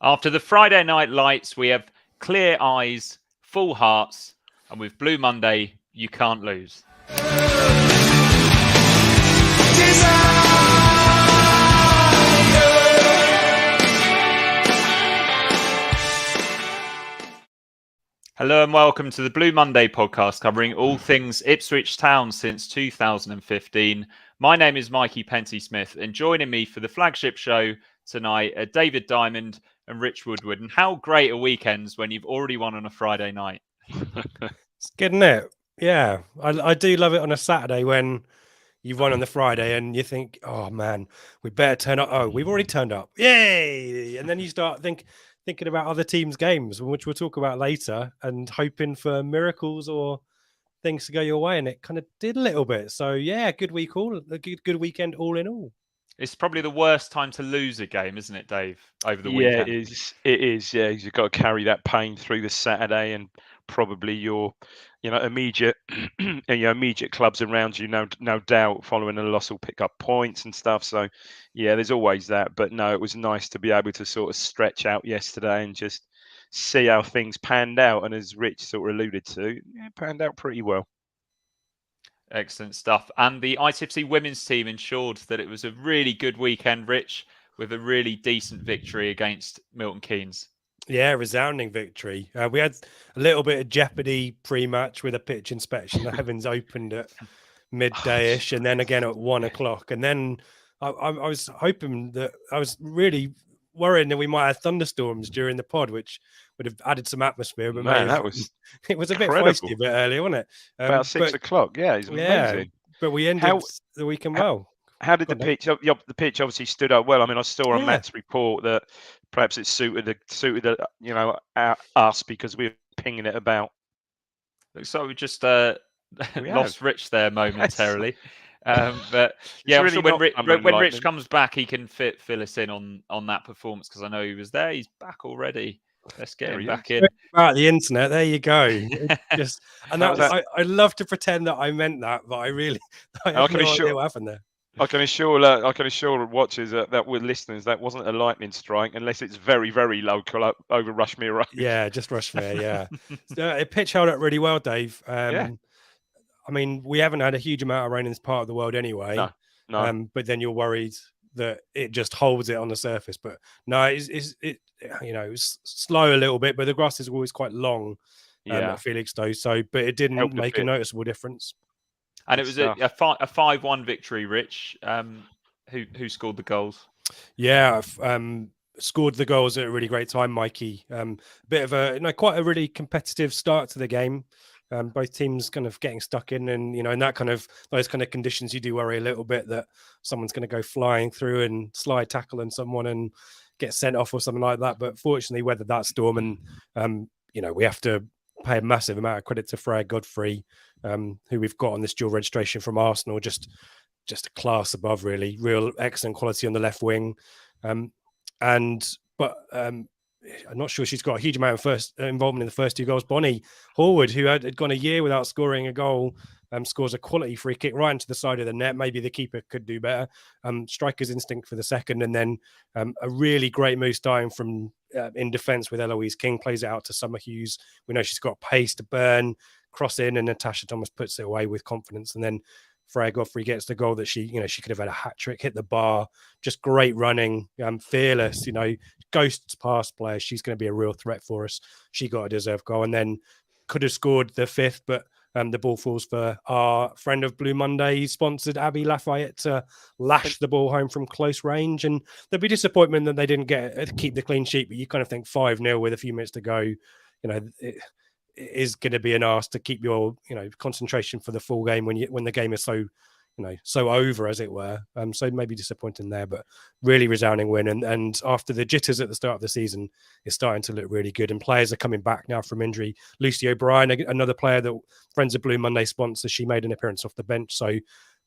After the Friday night lights, we have clear eyes, full hearts, and with Blue Monday, you can't lose. Hello and welcome to the Blue Monday podcast covering all things Ipswich Town since 2015. My name is Mikey Penty-Smith and joining me for the Flagship show tonight are David Diamond and Rich Woodward. And how great are weekends when you've already won on a Friday night? It's good, isn't it? Yeah, I do love it on a Saturday when you've won on the Friday and you think, oh man, we better turn up. Oh, we've already turned up. Yay! And then you start thinking about other teams' games, which we'll talk about later, and hoping for miracles or things to go your way. And it kind of did a little bit. So yeah, good weekend all in all. It's probably the worst time to lose a game, isn't it, Dave, over the weekend? Yeah, it is. Yeah, you've got to carry that pain through the Saturday, and probably your, immediate, immediate clubs around you, no doubt, following a loss will pick up points and stuff. So, yeah, there's always that. But no, it was nice to be able to sort of stretch out yesterday and just see how things panned out. And as Rich sort of alluded to, it panned out pretty well. Excellent stuff. And the ITFC women's team ensured that it was a really good weekend, Rich, with a really decent victory against Milton Keynes. Yeah, resounding victory. We had a little bit of jeopardy pre-match with a pitch inspection. The heavens opened at midday-ish and then again at 1 o'clock. And then I was hoping that I was really worrying that we might have thunderstorms during the pod, which would have added some atmosphere. But Man, it was a bit incredible. feisty a bit earlier, wasn't it? About 6 o'clock. Yeah, it's amazing. Yeah, but we ended the weekend well. How did the pitch? The pitch obviously stood up well. I mean, I saw on Matt's report that perhaps it suited us because we were pinging it about. So we just lost Rich there momentarily. But yeah, really when Rich comes back, he can fill us in on that performance because I know he was there. He's back already. Let's get him back in. About the internet, there you go. I love to pretend that I meant that, but I have no idea what happened there. I can assure watchers that we're listeners that wasn't a lightning strike unless it's very, very local over Rushmere Road. Yeah, just Rushmere. Yeah, it pitch held up really well, Dave. I mean, we haven't had a huge amount of rain in this part of the world anyway. No. But then you're worried that it just holds it on the surface. But no, it was slow a little bit, but the grass is always quite long at Felixstowe. So, but it didn't make a noticeable difference. And it was a 5-1 victory, Rich. Who scored the goals? Yeah, scored the goals at a really great time, Mikey. Bit of quite a really competitive start to the game. Both teams kind of getting stuck in, and in that those kind of conditions, you do worry a little bit that someone's going to go flying through and slide tackle on someone and get sent off or something like that. But fortunately, weathered that storm, and we have to pay a massive amount of credit to Freya Godfrey, who we've got on this dual registration from Arsenal, just a class above, really, real excellent quality on the left wing, but I'm not sure she's got a huge amount of involvement in the first two goals. Bonnie Horwood, who had gone a year without scoring a goal, scores a quality free kick right into the side of the net. Maybe the keeper could do better. Striker's instinct for the second, and then a really great move starting from in defence with Eloise King, plays it out to Summer Hughes. We know she's got pace to burn, cross in, and Natasha Thomas puts it away with confidence. And then Freya Godfrey gets the goal that she could have had a hat trick, hit the bar, just great running, fearless, ghosts past players. She's going to be a real threat for us. She got a deserved goal and then could have scored the fifth, but the ball falls for our friend of Blue Monday, sponsored Abby Lafayette, to lash the ball home from close range. And there'd be disappointment that they didn't keep the clean sheet, but you kind of think 5-0 with a few minutes to go, it is going to be an ask to keep your concentration for the full game when the game is so over, as it were. So maybe disappointing there, but really resounding win. And after the jitters at the start of the season, it's starting to look really good. And players are coming back now from injury. Lucy O'Brien, another player that Friends of Blue Monday sponsor, she made an appearance off the bench. So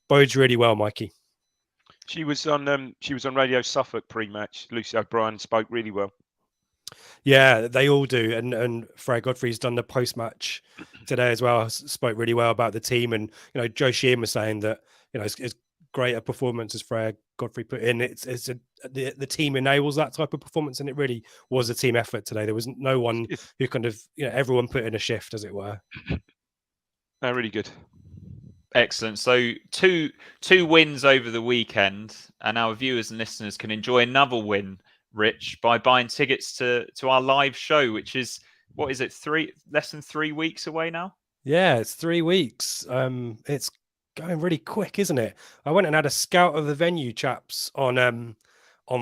bodes really well, Mikey. She was on Radio Suffolk pre-match. Lucy O'Brien spoke really well. Yeah, they all do. And Freya Godfrey's done the post-match today as well. Spoke really well about the team. And, Joe Sheehan was saying that, it's great a performance as Freya Godfrey put in. The team enables that type of performance, and it really was a team effort today. There was no one who kind of, everyone put in a shift, as it were. No, really good. Excellent. So two wins over the weekend, and our viewers and listeners can enjoy another win, Rich, by buying tickets to our live show, which is, what is it, less than 3 weeks away now? Yeah, it's 3 weeks. It's going really quick, isn't it? I went and had a scout of the venue, chaps, on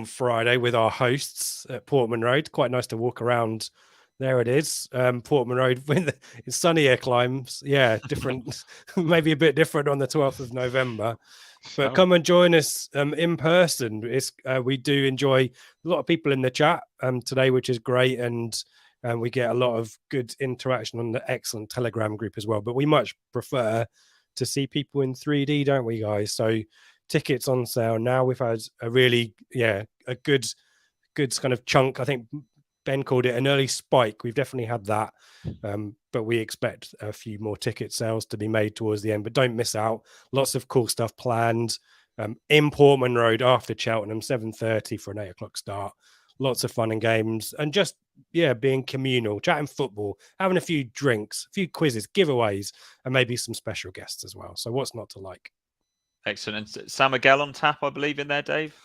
Friday with our hosts at Portman Road. Quite nice to walk around. There it is, Portman Road with sunnier climes. Yeah, different, maybe a bit different on the 12th of November. But come and join us in person. We do enjoy a lot of people in the chat today, which is great, and we get a lot of good interaction on the excellent Telegram group as well. But we much prefer to see people in 3D, don't we, guys? So tickets on sale now. We've had a really, a good kind of chunk. I think Ben called it an early spike. We've definitely had that, but we expect a few more ticket sales to be made towards the end. But don't miss out. Lots of cool stuff planned in Portman Road after Cheltenham, 7:30 for an 8 o'clock start. Lots of fun and games, and just being communal, chatting football, having a few drinks, a few quizzes, giveaways, and maybe some special guests as well. So what's not to like? Excellent. And Sam Miguel on tap, I believe, in there, Dave.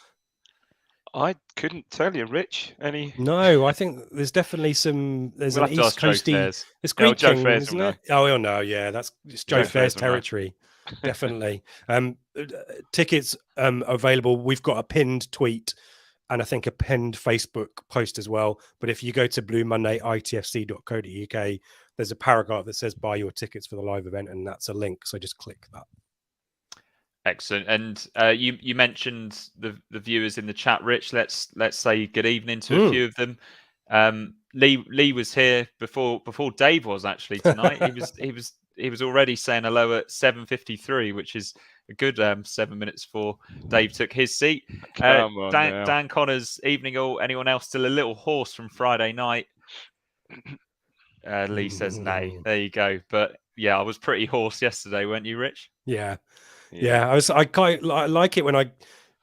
I couldn't tell you, Rich. No, I think there's definitely some. There's we'll an East Coasty. It's Greek King, isn't it? Oh no, yeah, it's Joe Fair's territory. Definitely. Tickets available. We've got a pinned tweet and I think a pinned Facebook post as well. But if you go to Blue Monday ITFC.co.uk, there's a paragraph that says buy your tickets for the live event, and that's a link. So just click that. Excellent. And you mentioned the viewers in the chat, Rich. Let's say good evening to a few of them. Lee was here before Dave was actually tonight. he was already saying hello at 7:53, which is a good 7 minutes before Dave took his seat. Dan Connors, evening all. Anyone else still a little hoarse from Friday night? Lee says nay. There you go. But yeah, I was pretty hoarse yesterday, weren't you, Rich? Yeah. I quite like it when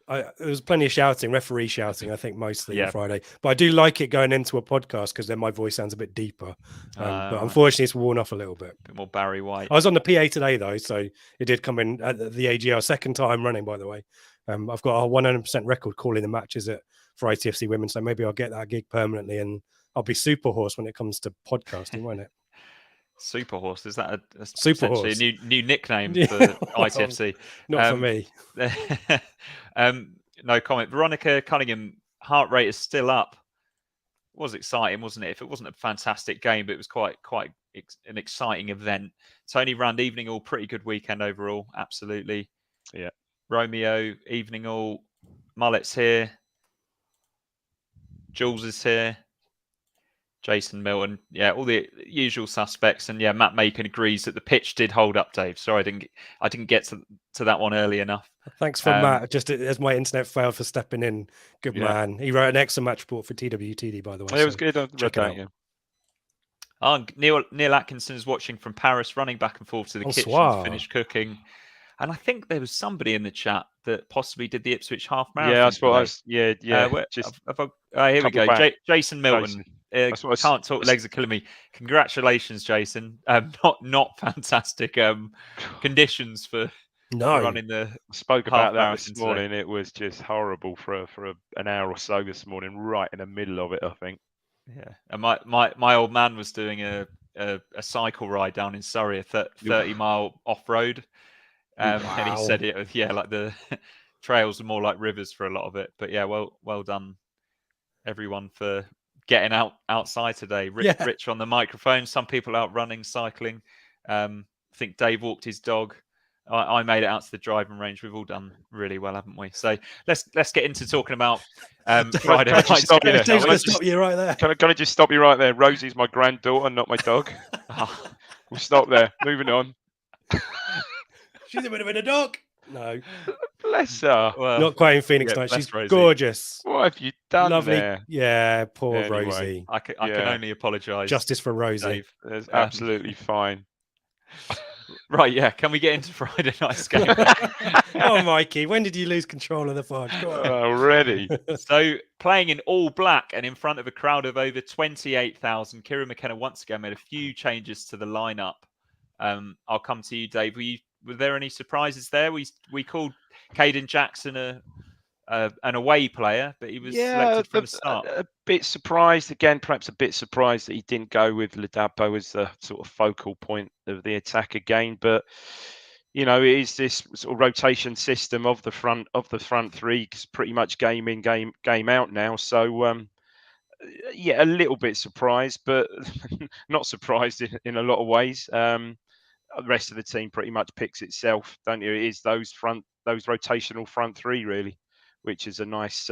there was plenty of shouting, referee shouting, I think mostly on Friday. But I do like it going into a podcast because then my voice sounds a bit deeper. But unfortunately, it's worn off a little bit. A bit more Barry White. I was on the PA today though, so it did come in at the AGR, second time running, by the way. I've got a 100% record calling the matches for ITFC women, so maybe I'll get that gig permanently, and I'll be super horse when it comes to podcasting, won't it? Super Horse, is that a Super Horse? A new nickname for ITFC? Not for me. No comment. Veronica Cunningham, heart rate is still up. It was exciting, wasn't it? If it wasn't a fantastic game, but it was quite an exciting event. Tony Rand, evening all, pretty good weekend overall. Absolutely. Yeah. Romeo, evening all. Mullet's here. Jules is here. Jason Milton, all the usual suspects, and Matt Macon agrees that the pitch did hold up. Dave, sorry, I didn't get to that one early enough. Thanks for Matt. Just as my internet failed for stepping in, good man. He wrote an excellent match report for TWTD, by the way. It was good. Check it out. Neil Atkinson is watching from Paris, running back and forth to the kitchen to finish cooking. And I think there was somebody in the chat that possibly did the Ipswich half marathon. Yeah, that's what I was. Yeah. Here we go. Jason Milton. Can't talk. Legs are killing me. Congratulations, Jason. Not fantastic conditions for running the. I spoke about that this morning. It was just horrible for an hour or so this morning, right in the middle of it, I think. Yeah, and my old man was doing a cycle ride down in Surrey, a 30-mile off road. And he said it was like the trails are more like rivers for a lot of it. But well done everyone for getting outside today. Rich on the microphone. Some people out running, cycling. I think Dave walked his dog. I made it out to the driving range. We've all done really well, haven't we? So let's get into talking about Friday night. Stop you right there. Can I just stop you right there? Rosie's my granddaughter, not my dog. We'll stop there. Moving on. She's a bit of a dog. No. Bless her. Well, not quite in Phoenix night. She's Rosie. Gorgeous. What have you done? Lovely. There? Yeah, poor Rosie. I can only apologise. Justice for Rosie. That's absolutely fine. Right, yeah. Can we get into Friday night's game? Oh, Mikey, when did you lose control of the pod? Go on. Already. So, playing in all black and in front of a crowd of over 28,000, Kieran McKenna once again made a few changes to the lineup. I'll come to you, Dave. Were there any surprises there? We called Caden Jackson an away player, but he was selected from the start. A bit surprised again, perhaps a bit surprised that he didn't go with Ladapo as the sort of focal point of the attack again. But it is this sort of rotation system of the front three, pretty much game in, game out now. So yeah, a little bit surprised, but not surprised in a lot of ways. The rest of the team pretty much picks itself, don't you? It is those rotational front three really, which is a nice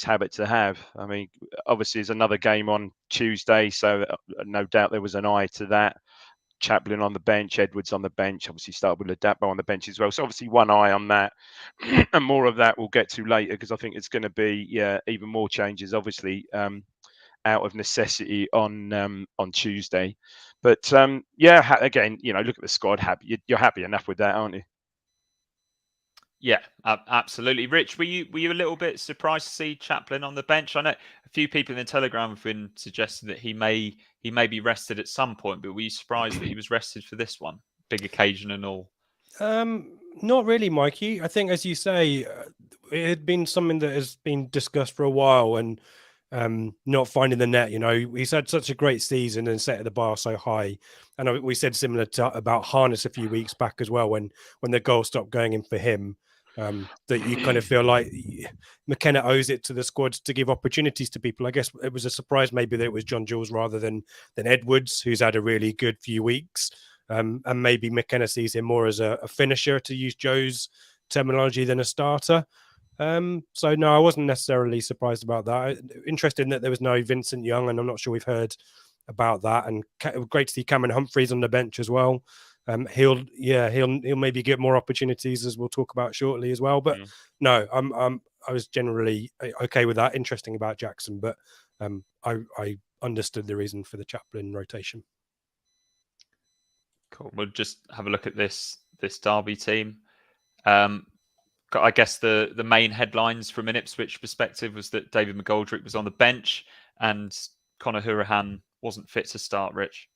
habit to have. I mean, obviously, there's another game on Tuesday, so no doubt there was an eye to that. Chaplin on the bench, Edwards on the bench. Obviously, started with Ladapo on the bench as well. So obviously, one eye on that, and more of that we'll get to later because I think it's going to be even more changes. Obviously, out of necessity on Tuesday. But again, look at the squad. You're happy enough with that, aren't you? Yeah, absolutely. Rich, were you a little bit surprised to see Chaplin on the bench? I know a few people in the Telegram have been suggesting that he may be rested at some point, but were you surprised that he was rested for this one, big occasion and all? Not really, Mikey. I think, as you say, it had been something that has been discussed for a while, and not finding the net. He's had such a great season and set the bar so high. And we said similar about Harness a few weeks back as well, when the goal stopped going in for him. That you kind of feel like McKenna owes it to the squad to give opportunities to people. I guess it was a surprise maybe that it was John Jules rather than Edwards, who's had a really good few weeks. And maybe McKenna sees him more as a finisher, to use Joe's terminology, than a starter. So no, I wasn't necessarily surprised about that. Interesting that there was no Vincent Young, and I'm not sure we've heard about that. And great to see Cameron Humphreys on the bench as well. He'll maybe get more opportunities, as we'll talk about shortly as well. But no, I was generally okay with that. Interesting about Jackson, but I understood the reason for the Chaplin rotation. Cool. We'll just have a look at this Derby team. I guess the main headlines from an Ipswich perspective was that David McGoldrick was on the bench and Conor Hourihane wasn't fit to start, Rich.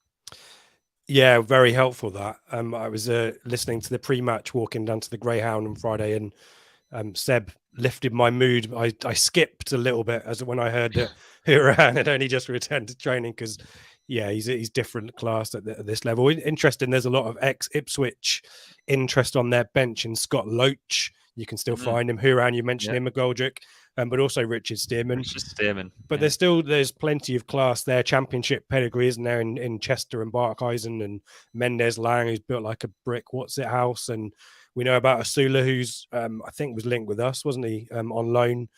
Yeah, very helpful that. I was listening to the pre-match walking down to the Greyhound on Friday, and Seb lifted my mood. I skipped a little bit as when I heard that Hourihane had only just returned to training, because he's different class at this level. Interesting, there's a lot of ex-Ipswich interest on their bench, in Scott Loach. You can still find him. Hourihane, you mentioned him, McGoldrick, but also Richard Stearman. But there's plenty of class there. Championship pedigree, isn't there, in Chester and Barkhuizen, and Mendes Lang, who's built like a brick What's It house. And we know about Asula, who's I think was linked with us, wasn't he, on loan.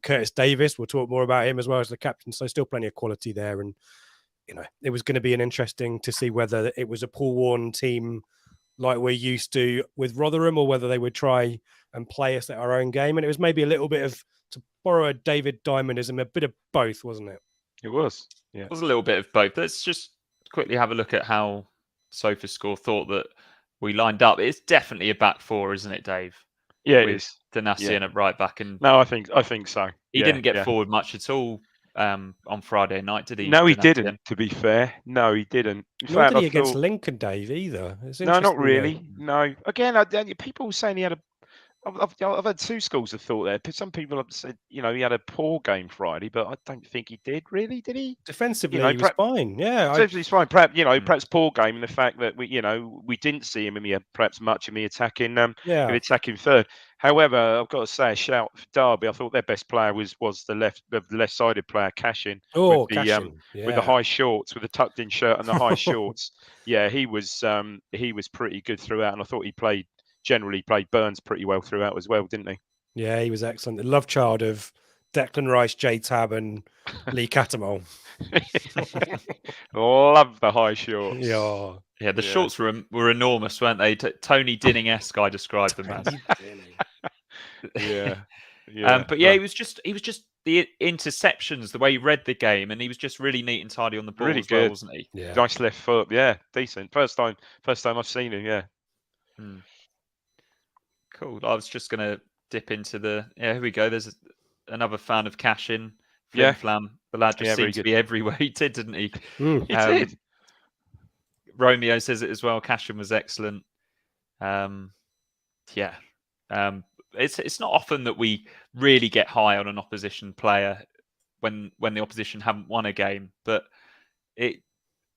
Curtis Davis, we'll talk more about him as well as the captain. So still plenty of quality there. And it was going to be interesting to see whether it was a Paul Warne team like we're used to with Rotherham, or whether they would try and play us at our own game. And it was maybe a little bit of, to borrow a David Diamondism, a bit of both, wasn't it? It was. Yeah. It was a little bit of both. Let's just quickly have a look at how SofaScore thought that we lined up. It's definitely a back four, isn't it, Dave? Yeah, with it is. Danassian at right back. And no, I think so. He didn't get forward much at all on Friday night, did he? No, he didn't, to be fair. No, he didn't. Nor did he against Lincoln, Dave, either. No, not really. No. Again, people were saying he had a... I've had two schools of thought there. Some people have said, he had a poor game Friday, but I don't think he did. Really, did he? Defensively, he was fine. Yeah, defensively, he's fine. Perhaps perhaps poor game in the fact that we didn't see him in perhaps much in the attacking third. However, I've got to say a shout for Derby. I thought their best player was the left-sided player, Cashin. With the high shorts, with the tucked-in shirt and the high shorts. Yeah, he was pretty good throughout, and I thought he generally played Burns pretty well throughout as well, didn't he? Yeah, he was excellent. The love child of Declan Rice, J-Tab and Lee Catamol. Love the high shorts. Yeah, the shorts were enormous, weren't they? Tony Dinning-esque, I described them as. But yeah, he was just the interceptions, the way he read the game, and he was just really neat and tidy on the ball really as well, good. wasn't he? Yeah. Nice left foot. Yeah, decent. First time I've seen him. Yeah. Cool. I was just going to dip into here we go. There's another fan of Cashin, Flim Yeah. Flam. The lad just very seemed to good. be everywhere. He did, didn't he? He did. Romeo says it as well. Cashin was excellent. Yeah. It's not often that we really get high on an opposition player when the opposition haven't won a game, but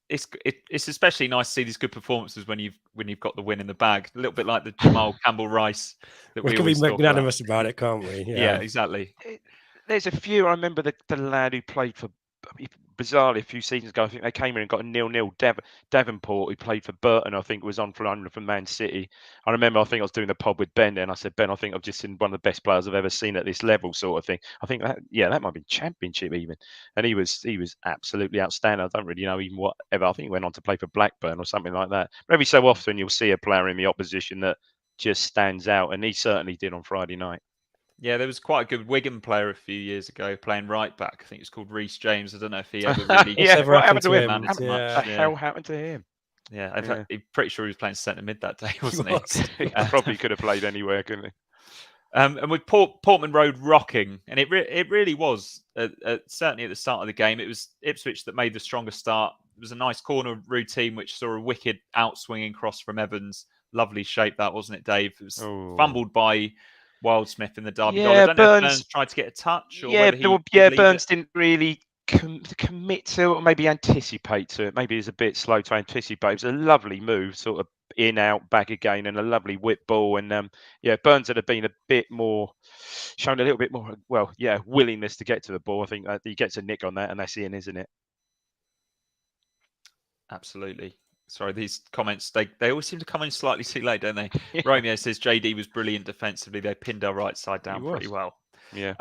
it's especially nice to see these good performances when you've got the win in the bag. A little bit like the Jamal Campbell-Rice that We we can be always talk magnanimous about it, can't we? Yeah, exactly. There's a few. I remember the lad who played for, bizarrely, a few seasons ago. I think they came in and got a 0-0. Davenport, who played for Burton, I think was on for loan from Man City. I remember, I think I was doing the pod with Ben, and I said, Ben, I think I've just seen one of the best players I've ever seen at this level, sort of thing. I think that might have been Championship even, and he was absolutely outstanding. I don't really know even whatever. I think he went on to play for Blackburn or something like that. But every so often you'll see a player in the opposition that just stands out, and he certainly did on Friday night. Yeah, there was quite a good Wigan player a few years ago playing right back. I think it was called Reece James. I don't know if he ever really what happened to him? much. What the hell happened to him? Yeah, in fact, I'm pretty sure he was playing centre mid that day, wasn't he? He probably could have played anywhere, couldn't he? And with Portman Road rocking, and it really was, certainly at the start of the game, it was Ipswich that made the strongest start. It was a nice corner routine, which saw a wicked outswinging cross from Evans. Lovely shape that, wasn't it, Dave? It was fumbled by Wildsmith in the derby goal. I don't know if Burns tried to get a touch, or whether he Burns didn't really commit to it, or maybe anticipate to it. Maybe he was a bit slow to anticipate. It was a lovely move, sort of in, out, back again, and a lovely whip ball. And Burns had been a bit more, shown a little bit more, willingness to get to the ball. I think he gets a nick on that, and that's in, isn't it? Absolutely. Sorry, these comments, they always seem to come in slightly too late, don't they? Romeo says JD was brilliant defensively. They pinned our right side down pretty well. Yeah.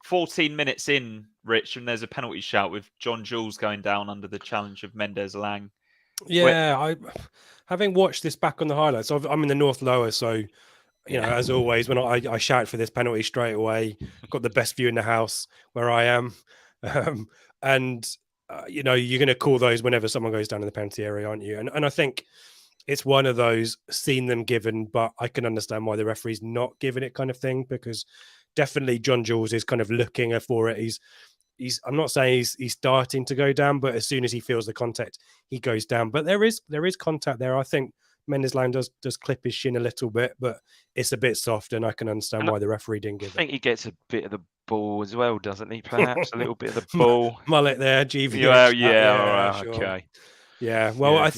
14 minutes in, Rich, and there's a penalty shout with John Jules going down under the challenge of Mendes Lang. Yeah, having watched this back on the highlights, I'm in the North Lower, so you know, as always, when I shout for this penalty straight away, got the best view in the house where I am, and you know, you're going to call those whenever someone goes down in the penalty area, aren't you? And I think it's one of those seen them given, but I can understand why the referee's not giving it kind of thing, because definitely John Jules is kind of looking for it. I'm not saying he's starting to go down, but as soon as he feels the contact, he goes down. But there is contact there. I think Mendes Lang does clip his shin a little bit, but it's a bit soft, and I can understand why the referee didn't give it. I think he gets a bit of the ball as well, doesn't he? Perhaps a little bit of the ball. Mullet there, GV. Sure. Okay. Yeah, well,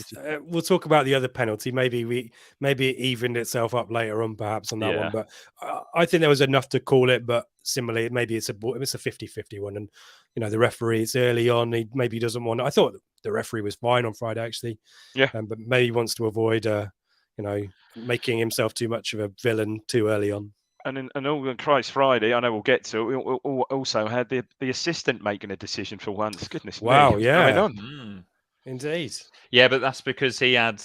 we'll talk about the other penalty. Maybe it evened itself up later on, perhaps, on that one. But I think there was enough to call it. But similarly, maybe it's a 50-50 one. And, you know, the referee, it's early on. He maybe doesn't want... I thought the referee was fine on Friday, actually. Yeah. But maybe he wants to avoid, making himself too much of a villain too early on. And all Christ Friday, I know we'll get to. We also had the assistant making a decision for once. Goodness me. Wow, yeah. Going on? Indeed. Yeah, but that's because he had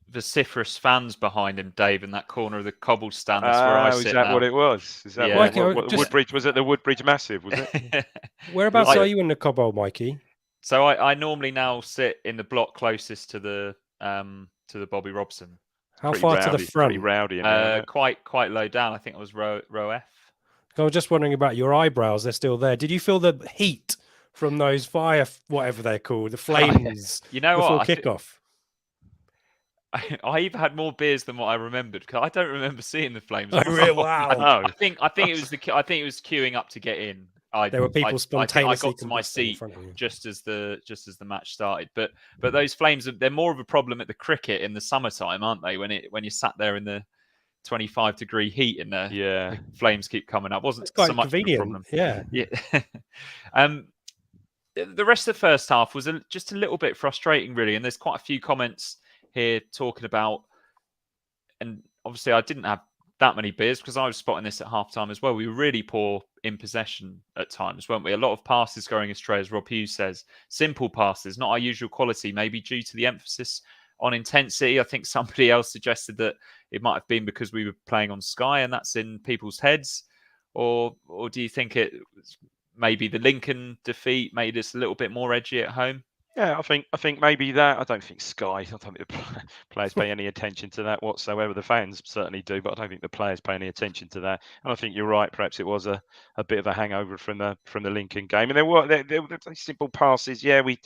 vociferous fans behind him, Dave, in that corner of the cobblestone. That's where I sit. Is that now. What it was? Is that what Woodbridge was? It the Woodbridge Massive, was it? Whereabouts are you in the Cobbold, Mikey? So I normally now sit in the block closest to the Bobby Robson. How far to the front? Pretty rowdy in there, quite low down. I think it was row F. I was just wondering about your eyebrows. They're still there. Did you feel the heat from those fire, whatever they're called, the flames? You know before what? Kickoff. I even had more beers than what I remembered, because I don't remember seeing the flames. Oh, really? Wow! I think it was queuing up to get in. There were people spontaneously. I got to my seat just as the match started. But those flames, they're more of a problem at the cricket in the summertime, aren't they? When you sat there in the 25-degree heat and the flames keep coming up. Wasn't so much of a problem. Yeah. The rest of the first half was just a little bit frustrating, really. And there's quite a few comments here talking about, and obviously I didn't have that many beers because I was spotting this at halftime as well. We were really poor in possession at times, weren't we? A lot of passes going astray, as Rob Hughes says. Simple passes, not our usual quality, maybe due to the emphasis on intensity. I think somebody else suggested that it might have been because we were playing on Sky and that's in people's heads. or do you think it maybe the Lincoln defeat made us a little bit more edgy at home? Yeah, I think maybe that. I don't think Sky. I don't think the players pay any attention to that whatsoever. The fans certainly do, but I don't think the players pay any attention to that. And I think you're right. Perhaps it was a bit of a hangover from the Lincoln game. And there were simple passes. Yeah, we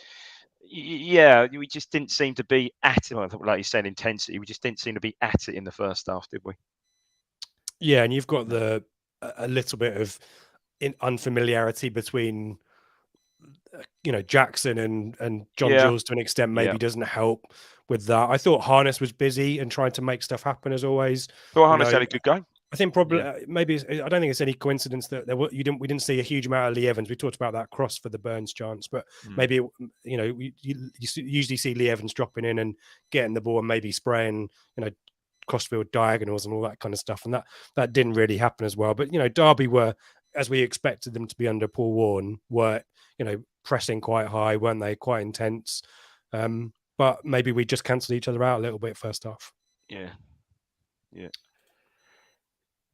just didn't seem to be at it. Like you said, intensity. We just didn't seem to be at it in the first half, did we? Yeah, and you've got a little bit of unfamiliarity between Jackson and John Jules to an extent maybe doesn't help with that. I thought Harness was busy and trying to make stuff happen as always. Well, Harness had a good game. I think probably maybe I don't think it's any coincidence that we didn't see a huge amount of Lee Evans. We talked about that cross for the Burns chance, but maybe you usually see Lee Evans dropping in and getting the ball and maybe spraying crossfield diagonals and all that kind of stuff, and that didn't really happen as well. But Derby were, as we expected them to be under Paul Warne, were pressing quite high, weren't they? Quite intense, but maybe we just cancelled each other out a little bit first half. Yeah.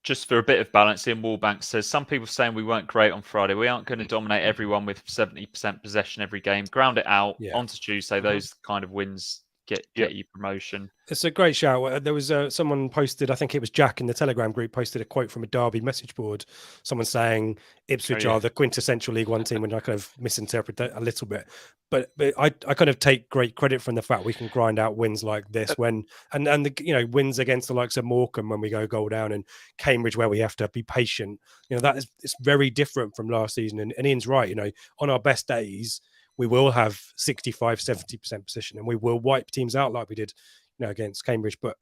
Just for a bit of balance, Ian Wallbank says, some people saying we weren't great on Friday. We aren't going to dominate everyone with 70% possession every game. Ground it out on to Tuesday. Those kind of wins get you promotion. It's a great shout. There was someone posted, I think it was Jack in the Telegram group, posted a quote from a Derby message board. Someone saying Ipswich are the quintessential League One team, and I kind of misinterpret that a little bit. But I kind of take great credit from the fact we can grind out wins like this when and the wins against the likes of Morecambe when we go goal down, and Cambridge where we have to be patient. It's very different from last season. And Ian's right. On our best days, we will have 65-70% position, and we will wipe teams out like we did against Cambridge. But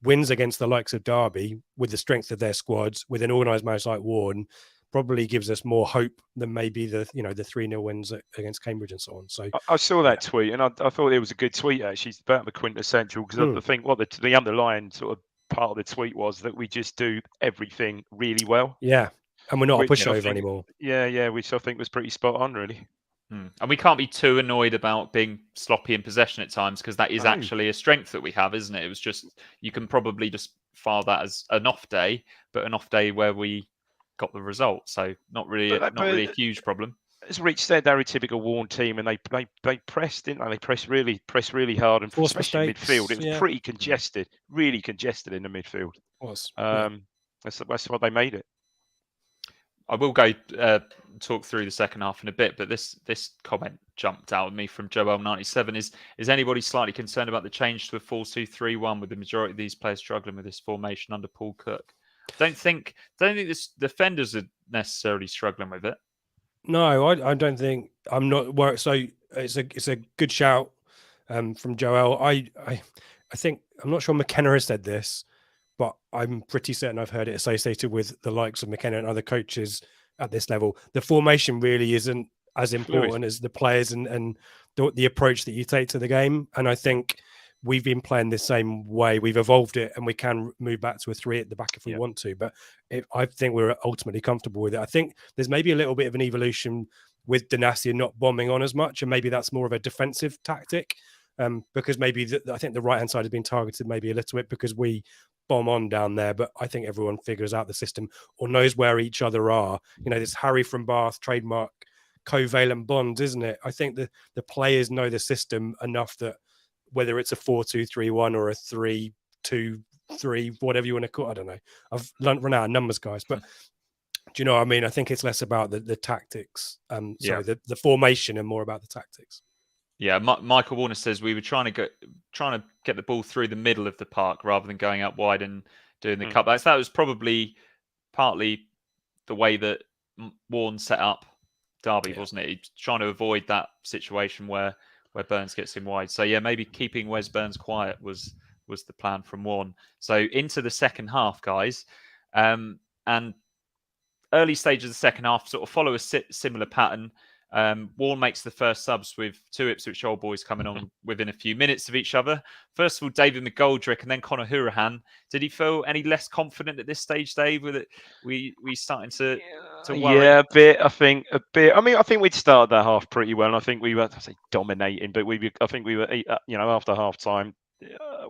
wins against the likes of Derby, with the strength of their squads, with an organised manager like Warne, probably gives us more hope than maybe the 3-0 wins against Cambridge and so on. So I saw that tweet, and I thought it was a good tweet actually. It's about the quintessential, because I think what the underlying sort of part of the tweet was that we just do everything really well. Yeah, and we're not a pushover anymore. Yeah, which I think was pretty spot on, really. And we can't be too annoyed about being sloppy in possession at times, because that is actually a strength that we have, isn't it? It was just, you can probably just file that as an off day, but an off day where we got the result. So not really a huge problem. As Rich said, they're a typical Warne team, and they pressed, didn't they? They pressed really hard, and especially midfield. It was pretty congested, really congested in the midfield. That's what they made it. I will go talk through the second half in a bit, but this comment jumped out at me from Joel97. Is anybody slightly concerned about the change to a 4-2-3-1 with the majority of these players struggling with this formation under Paul Cook? Don't think this defenders are necessarily struggling with it. No, I don't think. I'm not worried. So it's a good shout from Joel. I think, I'm not sure McKenna has said this, but I'm pretty certain I've heard it associated with the likes of McKenna and other coaches at this level. The formation really isn't as important as the players and the approach that you take to the game. And I think we've been playing the same way. We've evolved it, and we can move back to a 3 at the back if we want to. But I think we're ultimately comfortable with it. I think there's maybe a little bit of an evolution with Dynastia not bombing on as much, and maybe that's more of a defensive tactic. Because maybe I think the right-hand side has been targeted maybe a little bit because we bomb on down there, but I think everyone figures out the system or knows where each other are. This Harry from Bath trademark covalent bonds, isn't it? I think the players know the system enough that whether it's a 4-2-3-1 or a 3-2-3, whatever you want to call it, I don't know. I've run out of numbers, guys, but do you know what I mean? I think it's less about the tactics, the formation, and more about the tactics. Yeah, Michael Warner says we were trying to get the ball through the middle of the park rather than going up wide and doing the cutbacks. That was probably partly the way that Warne set up Derby, wasn't it? He's trying to avoid that situation where Burns gets in wide. So yeah, maybe keeping Wes Burns quiet was the plan from Warne. So into the second half, guys, and early stages of the second half sort of follow a similar pattern. Warne makes the first subs with 2 Ipswich Old Boys coming on within a few minutes of each other. First of all, David McGoldrick and then Conor Hourihan. Did he feel any less confident at this stage, Dave? With it, we starting to worry? Yeah, a bit. I think a bit. I mean, I think we'd started that half pretty well. And I think we were dominating, but I think we were, after half time,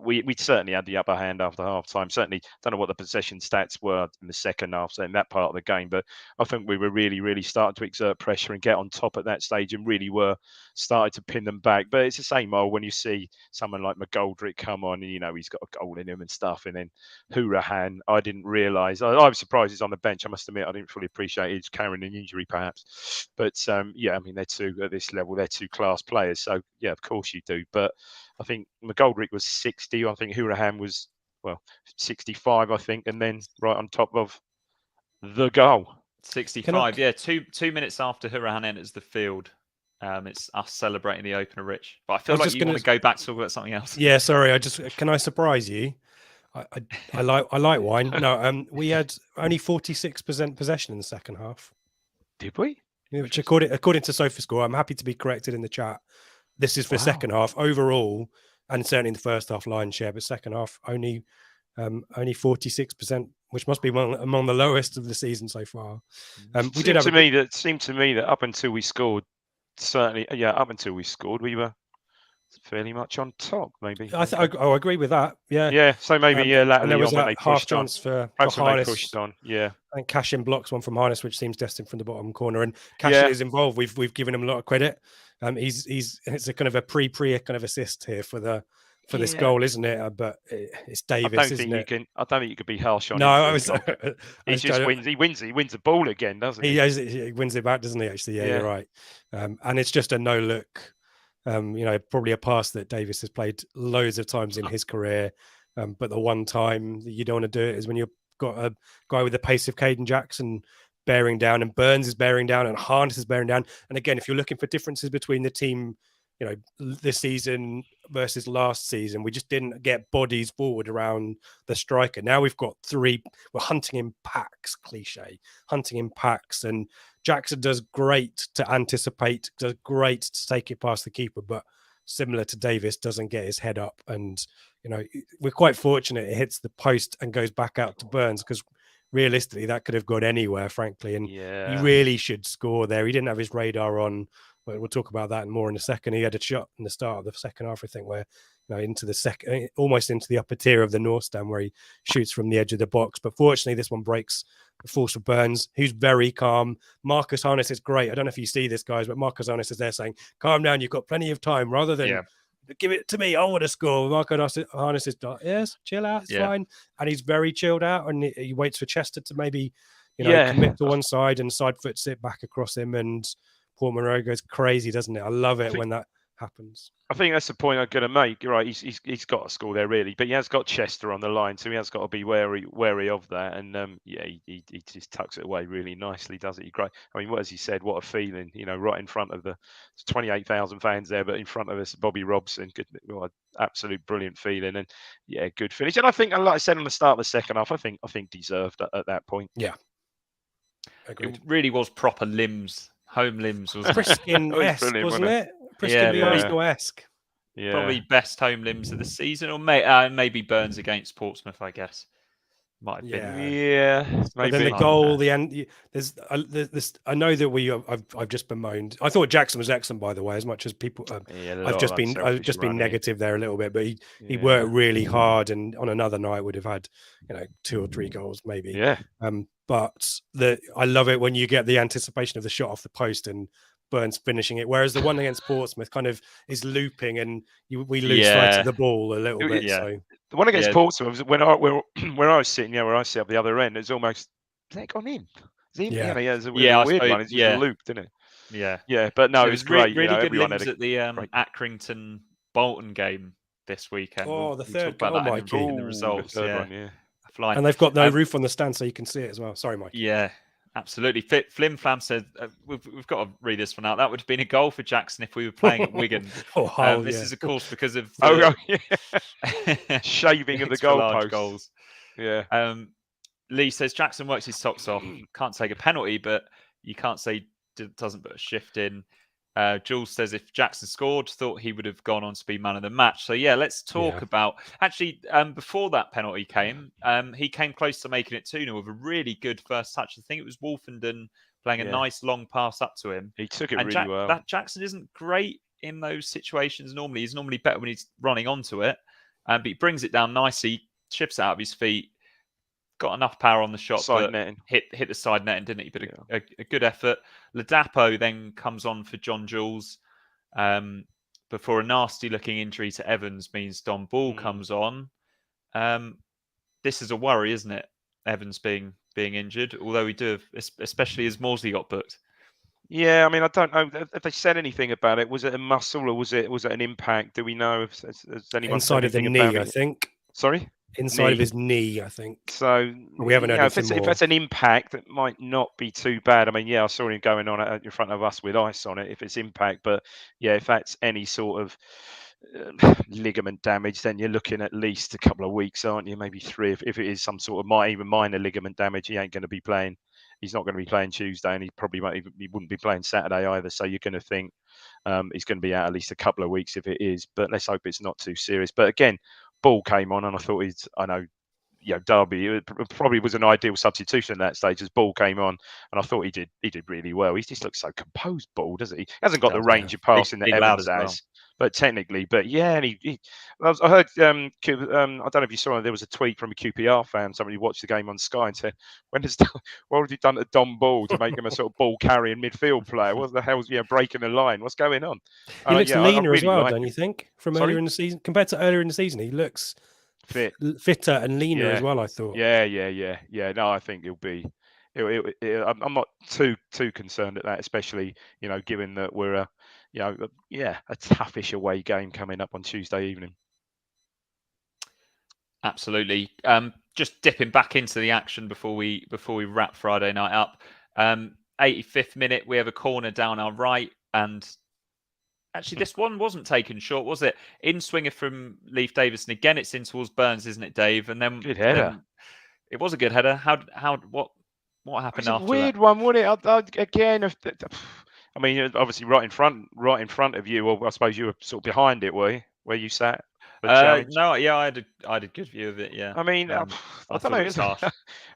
we certainly had the upper hand after half time. Certainly don't know what the possession stats were in the second half, so in that part of the game, but I think we were really starting to exert pressure and get on top at that stage, and really were started to pin them back. But it's the same old when you see someone like McGoldrick come on, and he's got a goal in him and stuff, and then Hourahan, I didn't realise. I was surprised he's on the bench. I must admit, I didn't fully appreciate he's carrying an injury perhaps. But yeah, I mean, they're two at this level, they're two class players, so yeah, of course you do. But I think McGoldrick was 60. I think Hourahan was 65. I think, and then right on top of the goal. 65. Yeah, 2 minutes after Hourahan enters the field, it's us celebrating the opener, Rich. But I feel like you want to go back to talk about something else. Yeah, sorry. Can I surprise you? I like wine. No, we had only 46% possession in the second half. Did we? Which according to SofaScore, I'm happy to be corrected in the chat. This is for second half overall, and certainly in the first half line share, but second half only 46%, which must be among the lowest of the season so far. We did have it seemed to me that up until we scored, certainly, up until we scored, we were fairly much on top. Maybe I agree with that. Yeah. So maybe latterly and there was on, a half chance for Harness. Pushed on. Yeah. And Cashin blocks one from Harness, which seems destined from the bottom corner. And Cashin is involved. We've given him a lot of credit. It's a kind of a pre kind of assist here for this goal, isn't it? But it's Davis. I don't think you could be harsh on him. No, he wins the ball again, doesn't he? He wins it back, doesn't he? Actually, yeah, you're right. And it's just a no look. Probably a pass that Davis has played loads of times in his career. But the one time that you don't want to do it is when you've got a guy with the pace of Caden Jackson bearing down, and Burns is bearing down, and Harness is bearing down. And again, if you're looking for differences between the team, this season versus last season, we just didn't get bodies forward around the striker. Now we've got three. We're hunting in packs, hunting in packs. And Jackson does great to anticipate, does great to take it past the keeper, but similar to Davis, doesn't get his head up. And, we're quite fortunate it hits the post and goes back out to Burns, because realistically that could have gone anywhere, frankly. And he really should score there. He didn't have his radar on, but we'll talk about that more in a second. He had a shot in the start of the second half, I think, where into the second, almost into the upper tier of the North Stand, where he shoots from the edge of the box. But fortunately, this one breaks the force of Burns, who's very calm. Marcus Harness is great. I don't know if you see this, guys, but Marcus Harness is there saying, "Calm down, you've got plenty of time," rather than give it to me. I want to score. Marcus Harness is yes, chill out, it's fine, and he's very chilled out, and he waits for Chester to maybe commit to one side and side foots it back across him, and Port Monroe goes crazy, doesn't it? I love it when that happens. I think that's the point I'm going to make. You're right. He's got to score there, really, but he has got Chester on the line, so he has got to be wary of that. And he just tucks it away really nicely, does it? He's great. I mean, what as he said, what a feeling, right in front of the 28,000 fans there, but in front of us, Bobby Robson. What an absolute brilliant feeling, and good finish. And I think, like I said on the start of the second half, I think deserved at that point. Yeah, agreed. It really was proper limbs. Home limbs was Priskin-esque, wasn't it? Priskin-esque. Yeah. Probably best home limbs of the season, or maybe Burns against Portsmouth, I guess. Might have been. Yeah. But then the goal, the end. There's I know that I've just bemoaned. I thought Jackson was excellent, by the way. As much as people, I've just been negative there a little bit. But he worked really hard, and on another night would have had 2 or 3 goals maybe. Yeah. But I love it when you get the anticipation of the shot off the post and Burns finishing it, whereas the one against Portsmouth kind of is looping, and we lose sight of the ball a little bit. Yeah. So the one against Portsmouth, where I was sitting, where I sit up the other end, it's almost, has that gone in? It's a weird one. It's just looped, isn't it? Yeah. But no, it was great. Really good limbs at the Accrington Bolton game this weekend. Oh, the third goal, Mikey. The results. Flying. And they've got no roof on the stand, so you can see it as well. Sorry, Mike. Yeah, absolutely. Flim Flam said, we've got to read this one out. That would have been a goal for Jackson if we were playing at Wigan. This is, of course, because of shaving of the goalpost. Goals. Yeah. Lee says, Jackson works his socks off. Can't take a penalty, but you can't say doesn't put a shift in. Jules says if Jackson scored, thought he would have gone on to be man of the match. So let's talk about actually before that penalty came, he came close to making it 2-0 with a really good first touch. I think it was Wolfenden playing a nice long pass up to him. He took it really well. Jackson isn't great in those situations normally. He's normally better when he's running onto it. but he brings it down nicely, chips it out of his feet. Got enough power on the shot, Side but netting. hit the side netting, didn't he? But a good effort. Ladapo then comes on for John Jules before a nasty-looking injury to Evans means Don Ball comes on. This is a worry, isn't it? Evans being injured, although we do have, especially as Morsley got booked. Yeah, I mean, I don't know if they said anything about it. Was it a muscle or was it an impact? Do we know? Has anyone Inside said of the anything knee, about I it? think. Sorry? Inside of his knee, I think. So we haven't heard anything more. If that's an impact, it might not be too bad. I mean, yeah, I saw him going on in front of us with ice on it. If it's impact, but yeah, if that's any sort of ligament damage, then you're looking at least a couple of weeks, aren't you? Maybe 3. If it is some sort of even minor ligament damage, he ain't going to be playing. He's not going to be playing Tuesday, and he wouldn't be playing Saturday either. So you're going to think he's going to be out at least a couple of weeks if it is. But let's hope it's not too serious. But again, Ball came on, and I thought Derby, it probably was an ideal substitution at that stage as Ball came on, and I thought he did really well. He just looks so composed, Ball, doesn't he? He hasn't got the range of passing that Evans has, but technically, yeah, and I heard, I don't know if you saw it, there was a tweet from a QPR fan, somebody who watched the game on Sky and said, what have you done to Don Ball to make him a sort of ball carrying midfield player? What the hell's breaking the line? What's going on? He looks leaner really as well, don't you think? From earlier in the season, compared to earlier in the season, he looks fitter and leaner as well, I thought. Yeah. No, I think he'll be. I'm not too concerned at that, especially given that we're a toughish away game coming up on Tuesday evening. Absolutely. Just dipping back into the action before we wrap Friday night up. 85th minute, we have a corner down our right, and actually, this one wasn't taken short, was it? In swinger from Leif Davis, and again, it's in towards Burns, isn't it, Dave? And then good header. It was a good header. What happened after that? Weird one, wasn't it? Again, I mean, obviously, right in front of you. Or I suppose you were sort of behind it, were you? Where you sat? No, yeah, I had a good view of it. Yeah. I mean, I don't know. It was harsh.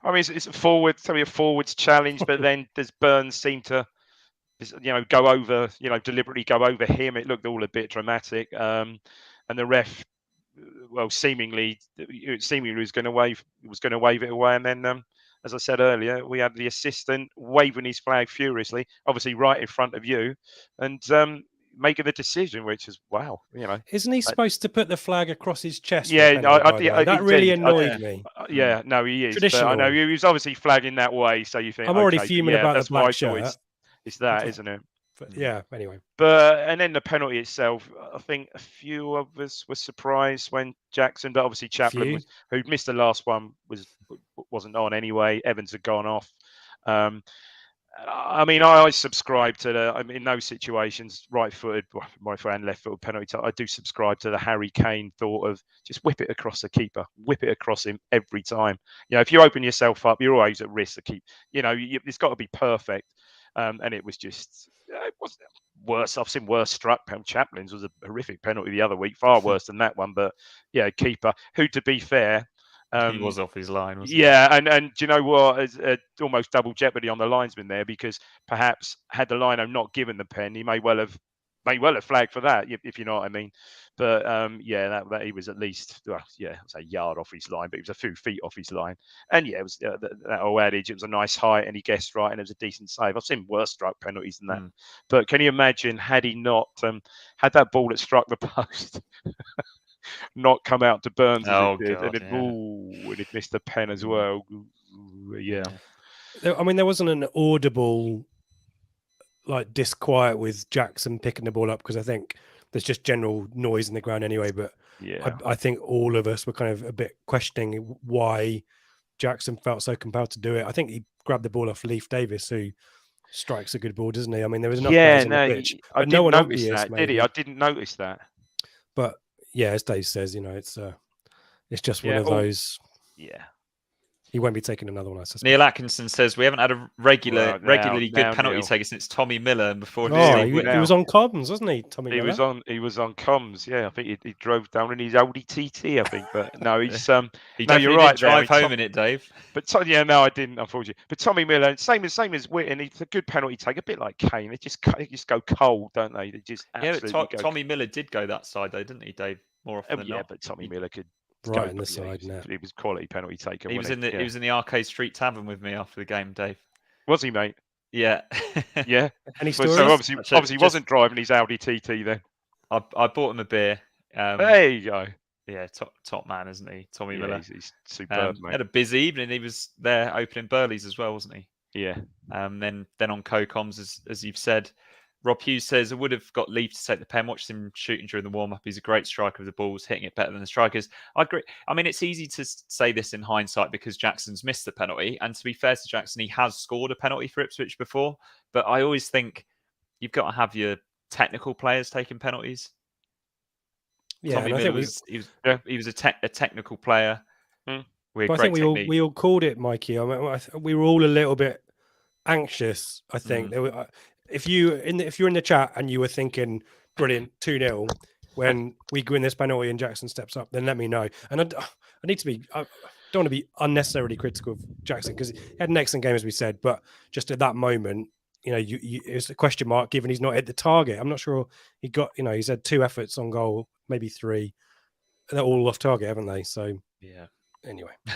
I mean, it's a forwards challenge, but then does Burns seem to go over, deliberately go over him? It looked all a bit dramatic. And the ref, well, seemingly was going to wave it away. And then, as I said earlier, we had the assistant waving his flag furiously, obviously right in front of you, and making the decision, which is wow. Isn't he supposed to put the flag across his chest? Yeah, that really annoyed me. Yeah, no, he is. Traditional. But I know he was obviously flagging that way, so you think I'm already fuming about the black shirt. It's that, isn't it? But yeah. Anyway. And then the penalty itself, I think a few of us were surprised when Jackson, but obviously Chaplin, who'd missed the last one, wasn't on anyway. Evans had gone off. I mean, I subscribe to in those situations, right-footed and left-footed penalty. I do subscribe to the Harry Kane thought of just whip it across the keeper, whip it across him every time. If you open yourself up, you're always at risk to keep. It's got to be perfect. And it was just, it wasn't worse. I've seen worse struck. Chaplin's was a horrific penalty the other week, far worse than that one. But yeah, keeper, who, to be fair, he was off his line, wasn't he? Yeah, and do you know what? It's almost double jeopardy on the linesman there, because perhaps had the lino not given the pen, he may well have flagged for that, if you know what I mean. But that he was at least a yard off his line, but he was a few feet off his line. And yeah, it was that old adage. It was a nice height, and he guessed right, and it was a decent save. I've seen worse struck penalties than that. But can you imagine had he not had that ball that struck the post not come out to Burns as it did, and it missed the pen as well? Yeah. I mean, there wasn't an audible disquiet with Jackson picking the ball up, because I think there's just general noise in the ground anyway. But yeah, I think all of us were kind of a bit questioning why Jackson felt so compelled to do it. I think he grabbed the ball off Leif Davis, who strikes a good ball, doesn't he? I mean, there was enough players on the pitch, but no one noticed obvious, that, did he? I didn't notice that. But yeah, as Dave says, it's just one of those. Yeah. He won't be taking another one, I suspect. Neil Atkinson says we haven't had a regularly good penalty taker since Tommy Miller, and before he was on comms, wasn't he? Tommy Miller. He was on comms. Yeah, I think he drove down in his Audi TT. I think, but no, he's you're right. Drive home in it, Dave. But no, I didn't, unfortunately. But Tommy Miller, same as Witten, he's a good penalty taker, a bit like Kane. They just go cold, don't they? They just absolutely go. Tommy Miller did go that side though, didn't he, Dave? more often than not. But Tommy Miller could right in the side net. It was quality penalty taker. He was in the Arcade Street Tavern with me after the game, Dave. Was he, mate? Yeah. Yeah. Any So stories? obviously he wasn't driving his Audi TT then. I bought him a beer. There you go. Yeah, top man, isn't he? Tommy Yeah, Miller. he's superb, He mate. had a busy evening. He was there opening Burley's as well, wasn't he? Yeah. Then on co-coms, as you've said, Rob Hughes says, I would have got leave to take the pen. Watched him shooting during the warm-up. He's a great striker of the balls, hitting it better than the strikers. I agree. I mean, it's easy to say this in hindsight because Jackson's missed the penalty. And to be fair to Jackson, he has scored a penalty for Ipswich before. But I always think you've got to have your technical players taking penalties. Yeah, Tommy and I Miller think he was a technical player. But I think we all called it, Mikey. I mean, we were all a little bit anxious. I think if you're in the chat and you were thinking, brilliant 2-0 when we win this penalty and Jackson steps up, then let me know. And I need to be. I don't want to be unnecessarily critical of Jackson because he had an excellent game, as we said. But just at that moment, it's a question mark given he's not hit the target. I'm not sure he got. He's had 2 efforts on goal, maybe 3. They're all off target, haven't they? So yeah.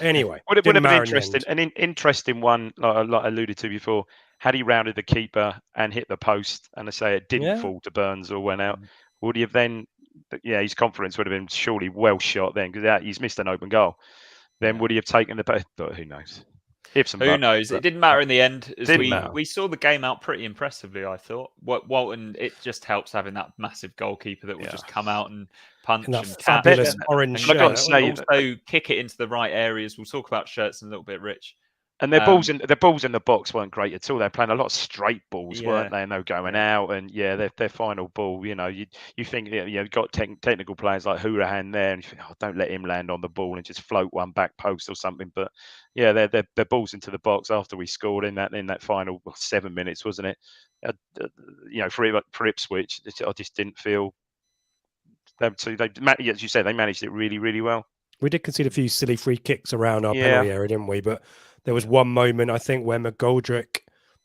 Anyway, would have been interesting. An interesting one, like I alluded to before. Had he rounded the keeper and hit the post, and I say it didn't fall to Burns or went out, would he have then? Yeah, his confidence would have been surely well shot then because he's missed an open goal. Then would he have taken the? But who knows? Who knows? It didn't matter in the end. Matter. We saw the game out pretty impressively, I thought. Walton, it just helps having that massive goalkeeper that will just come out and punch and fabulous orange shirt. I've got to say, also kick it into the right areas. We'll talk about shirts in a little bit, Rich. And their balls in the box weren't great at all. They're playing a lot of straight balls, weren't they? And they were going out. And their final ball. You think you've got technical players like Hourahan there, and you think, don't let him land on the ball and just float one back post or something. But their balls into the box after we scored in that final 7 minutes, wasn't it? For Ipswich, I just didn't feel. As you said, they managed it really, really well. We did concede a few silly free kicks around our penalty area, didn't we? But there was one moment, I think, where McGoldrick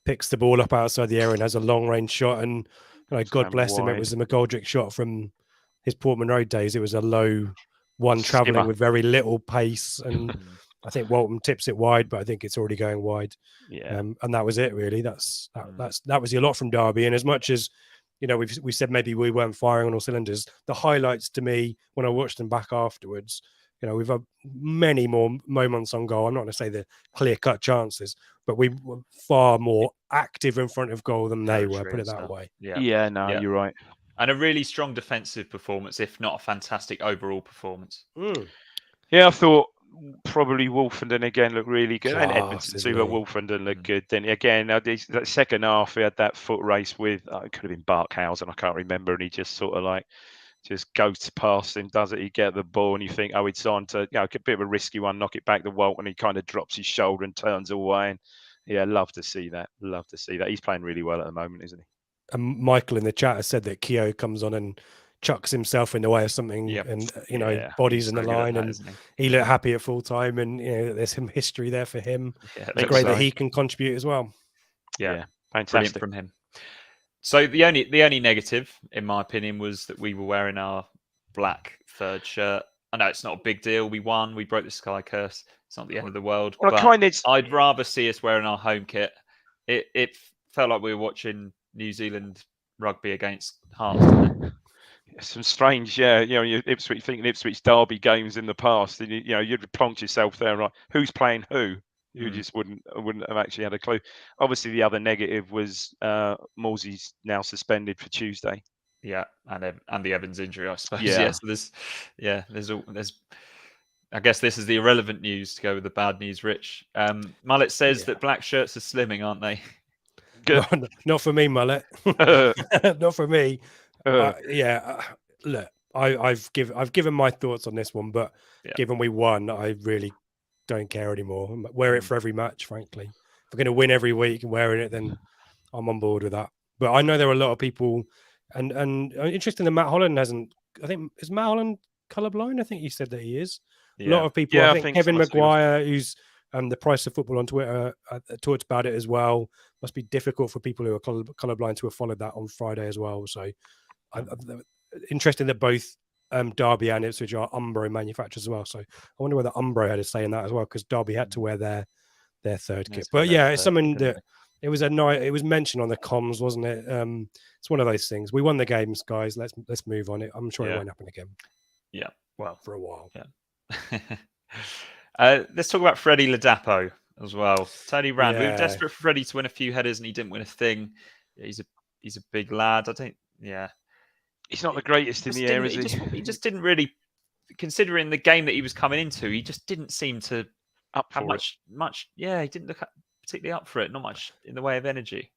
picks the ball up outside the area and has a long-range shot. And God bless him, it was a McGoldrick shot from his Portman Road days. It was a low one travelling with very little pace. And I think Walton tips it wide, but I think it's already going wide. Yeah. And that was it, really. That was a lot from Derby. And as much as we said maybe we weren't firing on all cylinders, the highlights to me when I watched them back afterwards, we've had many more moments on goal. I'm not going to say the clear-cut chances, but we were far more active in front of goal than they were, put it that way. You're right. And a really strong defensive performance, if not a fantastic overall performance. Yeah, I thought probably Wolfenden again looked really good. And Edmondson too, but Wolfenden looked good. Then again, that second half, he had that foot race with, it could have been Barkhausen, I can't remember, and he just sort of just goes past him, does it? He get the ball, and you think, it's on to a bit of a risky one, knock it back to Walton. He kind of drops his shoulder and turns away. And love to see that. Love to see that. He's playing really well at the moment, isn't he? And Michael in the chat has said that Keogh comes on and chucks himself in the way of something, and bodies in the line, and he looked happy at full time, and there's some history there for him. It's great that he can contribute as well. Yeah, fantastic brilliant from him. So the only negative, in my opinion, was that we were wearing our black third shirt. I know it's not a big deal. We won. We broke the Sky Curse. It's not the end of the world. Well, but I'd rather see us wearing our home kit. It felt like we were watching New Zealand rugby against Hearts. Some strange, Ipswich thinking Ipswich Derby games in the past, and you'd plonk yourself there, right? Who's playing who? You just wouldn't have actually had a clue. Obviously, the other negative was Morsey's now suspended for Tuesday. Yeah, and the Evans injury, I suppose. Yeah. So there's. I guess this is the irrelevant news to go with the bad news. Rich, Mullet says that black shirts are slimming, aren't they? Good. Not for me, Mullet. Not for me. Look, I've given my thoughts on this one, but given we won, I really don't care anymore. Wear it for every match, frankly. If we're going to win every week and wearing it, then I'm on board with that. But I know there are a lot of people, and interesting that Matt Holland hasn't. I think is Matt Holland colourblind? I think he said that he is. A lot of people. I think Kevin Maguire, who's the Price of Football on Twitter, talked about it as well. Must be difficult for people who are colourblind to have followed that on Friday as well. So, interesting that both Derby and Ipswich are Umbro manufacturers as well. So I wonder whether Umbro had a say in that as well, because Derby had to wear their third kit. But yeah, it's something that it was it was mentioned on the comms, wasn't it? It's one of those things. We won the games, guys. Let's move on. I'm sure it won't happen again. Yeah, well, for a while. Yeah. Let's talk about Freddie Ladapo as well. Tony Rand. We were desperate for Freddie to win a few headers, and he didn't win a thing. He's a big lad. He's not the greatest in the air, is he? He just didn't really, considering the game that he was coming into, he just didn't seem to have much. Yeah, he didn't look particularly up for it. Not much in the way of energy.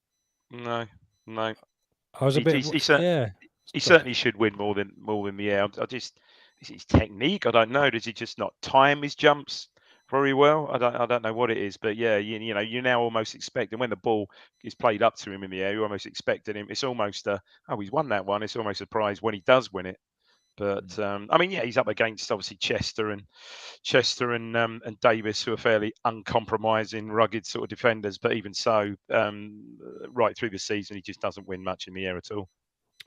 No. I was a bit. He certainly should win more than the air. Is his technique? I don't know. Does he just not time his jumps very well? I don't know what it is, but yeah, you know, you now almost expect, and when the ball is played up to him in the air, you almost expected him. It's almost he's won that one. It's almost a surprise when he does win it. But I mean, yeah, he's up against obviously Chester and Davis, who are fairly uncompromising, rugged sort of defenders. But even so, right through the season, he just doesn't win much in the air at all.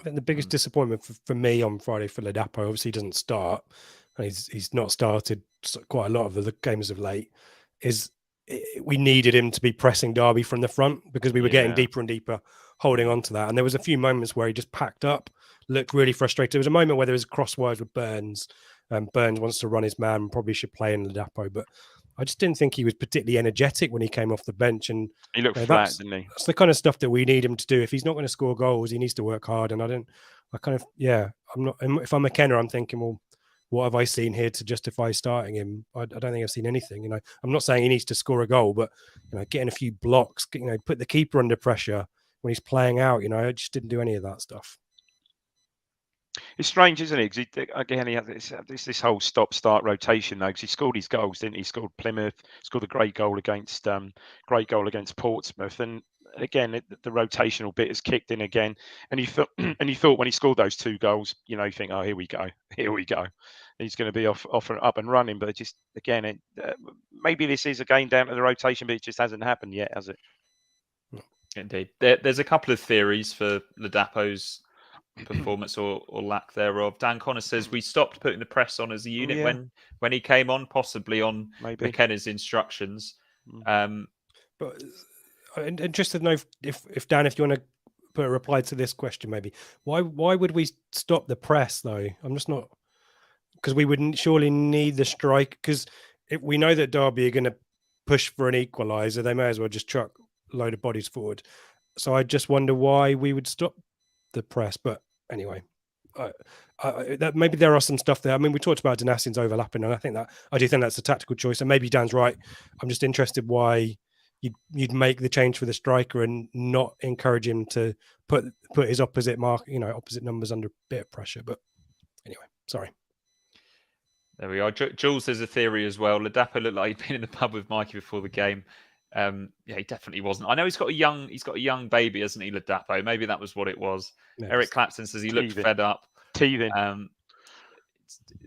I think the biggest disappointment for me on Friday for Ladapo, obviously he doesn't start, and he's not started quite a lot of the games of late, is we needed him to be pressing Derby from the front, because we were getting deeper and deeper holding on to that. And there was a few moments where he just packed up, looked really frustrated. There was a moment where there was crosswise with Burns. Burns wants to run his man, probably should play in Ladapo, but I just didn't think he was particularly energetic when he came off the bench. And he looked flat, didn't he? That's the kind of stuff that we need him to do. If he's not going to score goals, he needs to work hard. And I'm not, if I'm McKenna, I'm thinking, well, what have I seen here to justify starting him? I don't think I've seen anything. You know, I'm not saying he needs to score a goal, but, you know, getting a few blocks, put the keeper under pressure when he's playing out, I just didn't do any of that stuff. It's strange, isn't it? Because he had this whole stop-start rotation though. Because he scored his goals, didn't he? He scored Plymouth, scored a great goal against Portsmouth, and again the rotational bit has kicked in again. And you thought when he scored those 2 goals, you think, oh, here we go, he's going to be off and up and running. But just again, maybe this is again down to the rotation, but it just hasn't happened yet, has it? Indeed, there's a couple of theories for Ladapo's performance or lack thereof. Dan Connor says we stopped putting the press on as a unit when he came on, possibly on McKenna's instructions. But I'm interested to know if Dan, if you want to put a reply to this question, maybe why would we stop the press though? I'm just not, because we wouldn't surely need the strike, because if we know that Derby are going to push for an equaliser, they may as well just chuck a load of bodies forward. So I just wonder why we would stop the press. But anyway, that maybe there are some stuff there. I mean, we talked about Danassian's overlapping, and I do think that's a tactical choice. And maybe Dan's right. I'm just interested why you'd make the change for the striker and not encourage him to put his opposite opposite numbers under a bit of pressure. But anyway, sorry. There we are. Jules has a theory as well. Ladapo looked like he'd been in the pub with Mikey before the game. He definitely wasn't. I know he's got a young baby, hasn't he, Ladapo? Maybe that was what it was. Yes. Eric Clapton says he looked fed up. Teething.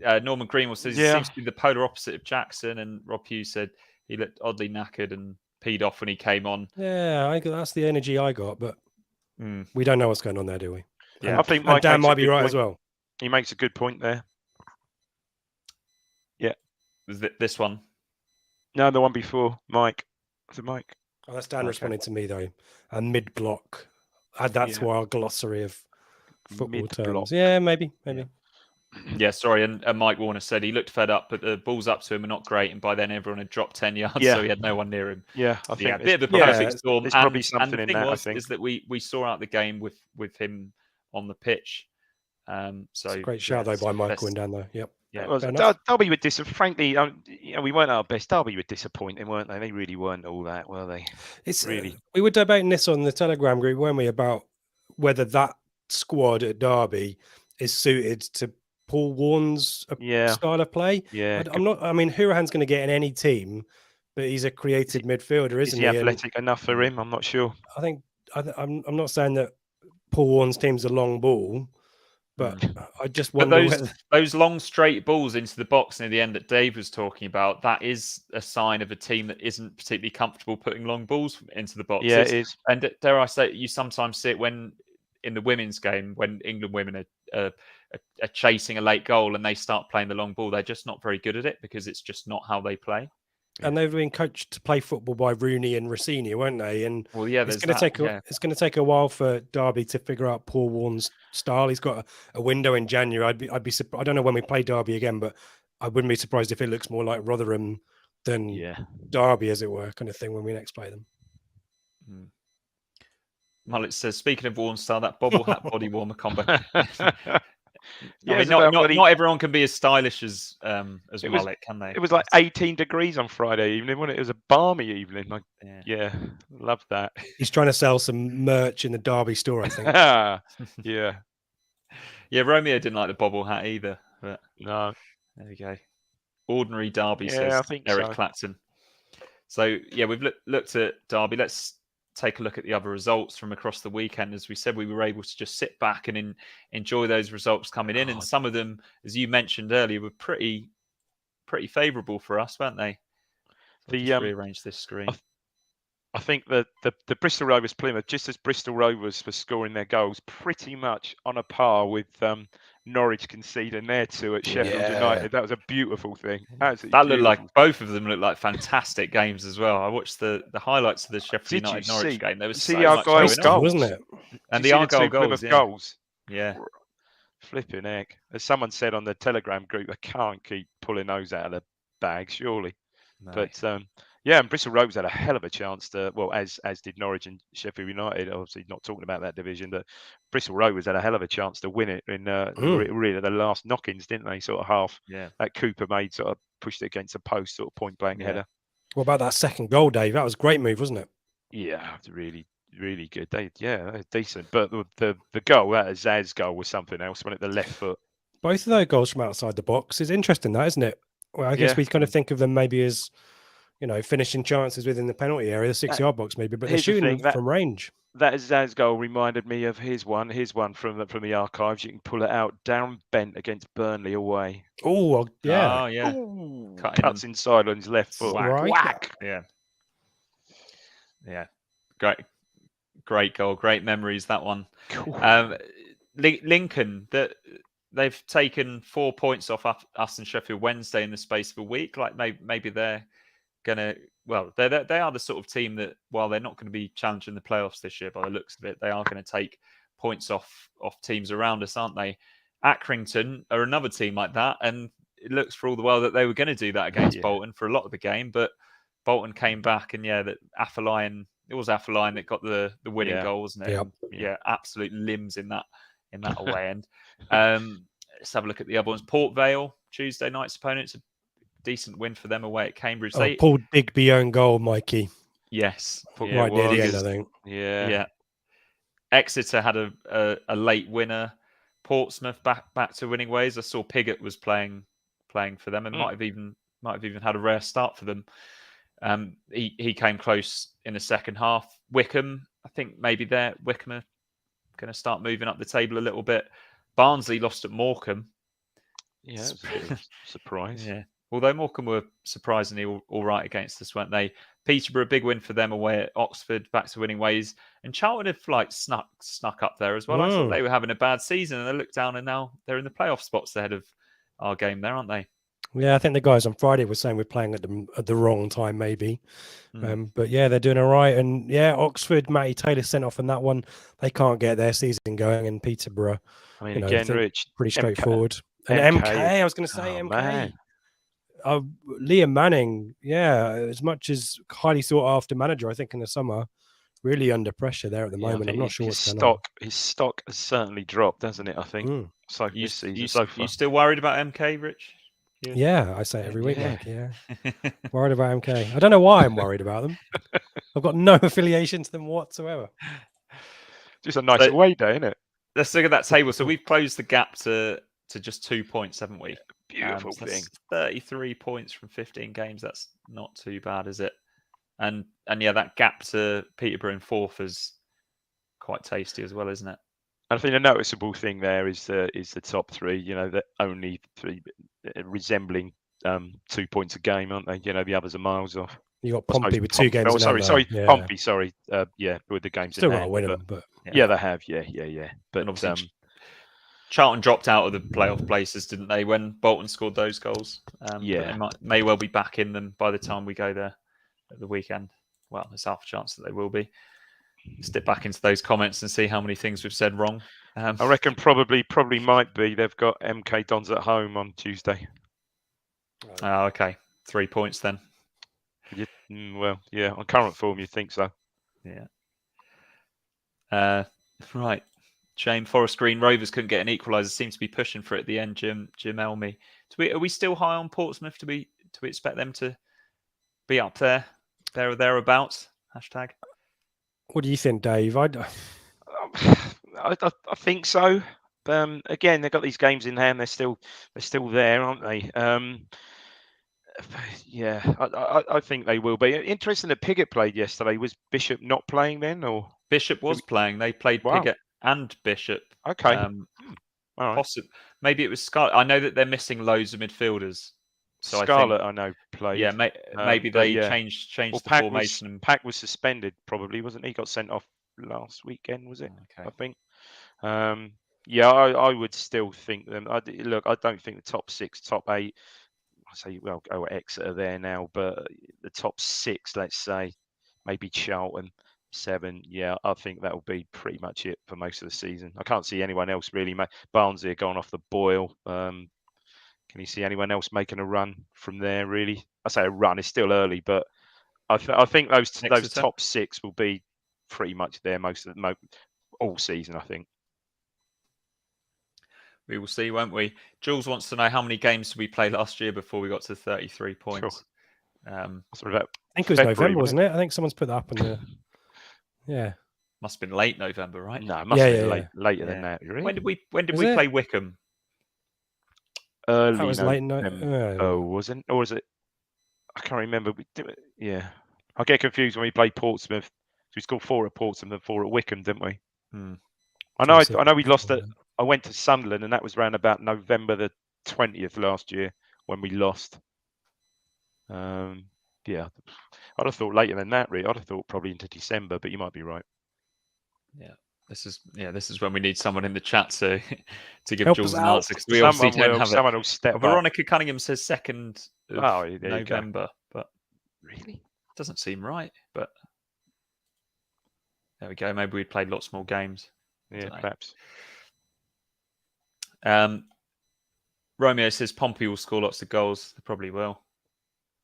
Norman Greenwell says he seems to be the polar opposite of Jackson, and Rob Hughes said he looked oddly knackered and peed off when he came on. Yeah, that's the energy I got, but we don't know what's going on there, do we? Yeah, I think Dan might be right as well. He makes a good point there. Yeah. Was this one? No, the one before, Mike. Was it Mike? Oh, that's Dan responding to me though. And mid-block. That's why our glossary of football terms. Yeah, maybe. Yeah, sorry. And Mike Warner said he looked fed up, but the balls up to him are not great. And by then, everyone had dropped 10 yards, so he had no one near him. Yeah, I think a bit of a perfect storm. There's probably something in that. I think is that we saw out the game with him on the pitch. So it's a great shout though by Michael and Dan though. Yep. Yeah, Derby were frankly, we weren't our best. Derby were disappointing, weren't they? They really weren't all that, were they? It's really. We were debating this on the Telegram group, weren't we, about whether that squad at Derby is suited to Paul Warne's style of play. Yeah, I'm not. I mean, Hurahan's going to get in any team, but he's a creative midfielder, isn't he? Is he athletic enough for him? I'm not sure. I think I'm not saying that Paul Warne's team's a long ball. But I just wonder those long straight balls into the box near the end that Dave was talking about, that is a sign of a team that isn't particularly comfortable putting long balls into the box. Yeah, it is. And dare I say, you sometimes see it when in the women's game when England women are chasing a late goal and they start playing the long ball, they're just not very good at it because it's just not how they play. And they've been coached to play football by Rooney and Rossini, weren't they? And well, yeah, it's going to take a while for Derby to figure out Paul Warne's style. He's got a window in January. I'd be I don't know when we play Derby again, but I wouldn't be surprised if it looks more like Rotherham than Derby, as it were, kind of thing when we next play them. Mullet says, speaking of Warne style, that bobble hat body warmer combo. Yeah, I mean, not everyone can be as stylish as Mullet, can they? It was like 18 degrees on Friday evening, wasn't it? It was a balmy evening. Like, yeah, love that. He's trying to sell some merch in the Derby store, I think. Yeah. Yeah, Romeo didn't like the bobble hat either. But no. There we go. Ordinary Derby, says I think Eric Clapton. So, yeah, we've looked at Derby. Let's take a look at the other results from across the weekend. As we said, we were able to just sit back and enjoy those results coming in. And some of them, as you mentioned earlier, were pretty favourable for us, weren't they? So just rearrange this screen. I think that the Bristol Rovers Plymouth, just as Bristol Rovers were scoring their goals, pretty much on a par with Norwich conceding their two at Sheffield United. That was a beautiful thing. That looked like both of them looked like fantastic games as well. I watched the highlights of the Sheffield United Norwich game. There was so much going on, wasn't it? And the Argyle goals. Yeah. Flipping heck. As someone said on the Telegram group, they can't keep pulling those out of the bag, surely. No. But and Bristol Rovers had a hell of a chance to, well, as did Norwich and Sheffield United. Obviously, not talking about that division, but Bristol Rovers had a hell of a chance to win it in really the last knock-ins, didn't they? Sort of half. Yeah. That Cooper made sort of pushed it against a post, sort of point blank header. What about that second goal, Dave? That was a great move, wasn't it? Yeah, really, really good. They're decent. But the goal, that Zaz goal, was something else. Went at the left foot. Both of those goals from outside the box is interesting, that isn't it? Well, I guess we kind of think of them maybe as, finishing chances within the penalty area, the 6-yard box maybe, but they're shooting from range. That Zaz goal reminded me of his one from the archives. You can pull it out, down bent against Burnley away. Oh, yeah. Oh, yeah. Cuts inside on his left foot. Whack. Yeah. Yeah. Great goal. Great memories, that one. Cool. Lincoln, they've taken 4 points off us and Sheffield Wednesday in the space of a week. Like maybe they're gonna. Well, they are the sort of team that, while they're not going to be challenging the playoffs this year, by the looks of it, they are going to take points off teams around us, aren't they? Accrington are another team like that, and it looks for all the while that they were going to do that against Bolton for a lot of the game, but Bolton came back, and that Afolayan. It was Afolayan that got the winning goal, wasn't it? Yep. Absolute limbs in that away end. Let's have a look at the other ones. Port Vale, Tuesday night's opponent. It's a decent win for them away at Cambridge. Paul Digby own goal, Mikey. Yes. Right near the end, I think. Yeah. Exeter had a late winner. Portsmouth back to winning ways. I saw Piggott was playing for them and might have even had a rare start for them. He came close in the second half. Wickham, I think maybe Wickham are going to start moving up the table a little bit. Barnsley lost at Morecambe. Yeah, it was a surprise. Yeah, although Morecambe were surprisingly all right against us, weren't they? Peterborough, a big win for them away at Oxford, back to winning ways. And Charlton have snuck up there as well. I thought they were having a bad season, and they looked down, and now they're in the playoff spots ahead of our game there, aren't they? Yeah, I think the guys on Friday were saying we're playing at the wrong time, maybe. But yeah, they're doing all right. And yeah, Oxford, Matty Taylor sent off in that one. They can't get their season going. And Peterborough, I mean, again, Rich, pretty straightforward. And MK, I was going to say MK. Liam Manning, as much as highly sought after manager, I think in the summer, really under pressure there at the moment. I'm not sure what's going on. His stock has certainly dropped, hasn't it? I think. So you still worried about MK, Rich? Yeah, I say it every week, Mike. Yeah, worried about MK. I don't know why I'm worried about them. I've got no affiliation to them whatsoever. Just a nice away day, isn't it? Let's look at that table. So we've closed the gap to just 2 points, haven't we? Beautiful thing. 33 points from 15 games. That's not too bad, is it? And that gap to Peterborough in fourth is quite tasty as well, isn't it? I think a noticeable thing there is the top three. The only three resembling 2 points a game, aren't they? The others are miles off. You got I suppose Pompey with 2 games in hand. sorry, Yeah. Pompey, sorry. With the games Still in got to hand. win them, but Yeah, they have. Yeah. But And obviously, Charlton dropped out of the playoff places, didn't they, when Bolton scored those goals? But they may well be back in them by the time we go there at the weekend. Well, there's half a chance that they will be. Let's dip back into those comments and see how many things we've said wrong. I reckon probably might be. They've got MK Dons at home on Tuesday. Oh, okay. 3 points then. Well, yeah, on current form, you'd think so. Yeah. Right. Shame Forest Green Rovers couldn't get an equaliser. Seems to be pushing for it at the end. Jim Elmy. Are we still high on Portsmouth? Do we expect them to be up there or thereabouts? Hashtag. what do you think, Dave? I think so. Again, they've got these games in hand. They're still there, aren't they? Yeah, I think they will be. Interesting that Piggott played yesterday. Was Bishop not playing then, or Bishop was playing? They played Piggott and Bishop. Okay. All right. Maybe it was Scarlett. I know that they're missing loads of midfielders. So Scarlett, I know, played. Yeah, maybe they changed the formation. Pack was suspended, probably, wasn't he? Got sent off last weekend, was it? Okay. I think. Yeah, I would still think them. I don't think the top 6, top 8. I say, well, Exeter there now, but the top 6, let's say, maybe Charlton 7. Yeah, I think that will be pretty much it for most of the season. I can't see anyone else really. Barnsley are going off the boil. Can you see anyone else making a run from there? Really, I say a run. It's still early, but I think those top 6 will be pretty much there all season. I think. We will see, won't we? Jules wants to know how many games did we play last year before we got to 33 points. Sure. I think it was November, wasn't it? I think someone's put that up on the. Yeah. Must have been late November, right? No, it must have been later than that. Really? When did we play Wickham? Early. That was late. Wasn't? Or was it? I can't remember. Yeah. I get confused when we played Portsmouth. We scored 4 at Portsmouth and 4 at Wickham, didn't we? I know we lost it. I went to Sunderland, and that was around about November the 20th last year when we lost. Yeah, I'd have thought later than that. Really, I'd have thought probably into December, but you might be right. Yeah, this is when we need someone in the chat to give Help Jules us an out. answer, because we obviously don't have it. Someone will step up. Veronica Cunningham says 2nd of November, but really doesn't seem right. But there we go. Maybe we played lots more games. Yeah, perhaps. Romeo says Pompey will score lots of goals. They probably will.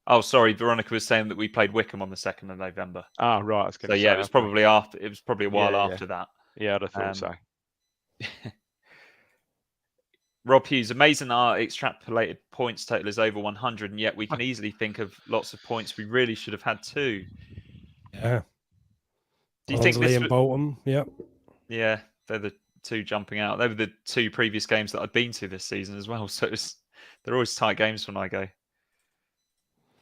Oh, sorry. Veronica was saying that we played Wickham on the 2nd of November. Ah, right. I was so yeah, it was probably after. It was probably a while after that. Yeah, I'd have thought so. Rob Hughes, amazing our extrapolated points total is over 100, and yet we can easily think of lots of points we really should have had too. Yeah. Do you think this and Bolton? Yep. Yeah, they're the 2 jumping out. They were the 2 previous games that I'd been to this season as well. So they're always tight games when I go.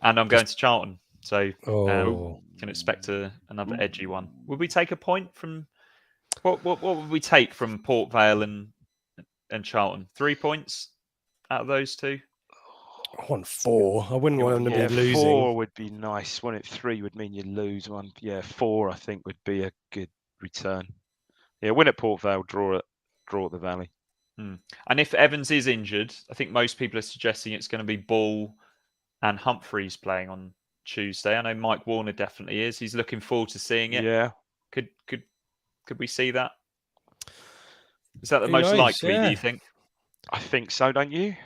And I'm going to Charlton, so can expect another edgy one. Would we take a point from what would we take from Port Vale and Charlton? 3 points out of those 2. I want 4. I wouldn't want them to be losing. 4 would be nice. 3 would mean you lose one. Yeah, 4 I think would be a good return. Yeah, win at Port Vale, draw at the Valley. And if Evans is injured, I think most people are suggesting it's going to be Ball and Humphreys playing on Tuesday. I know Mike Warner definitely is. He's looking forward to seeing it. Yeah. Could we see that? Is that the most likely, do you think? I think so, don't you?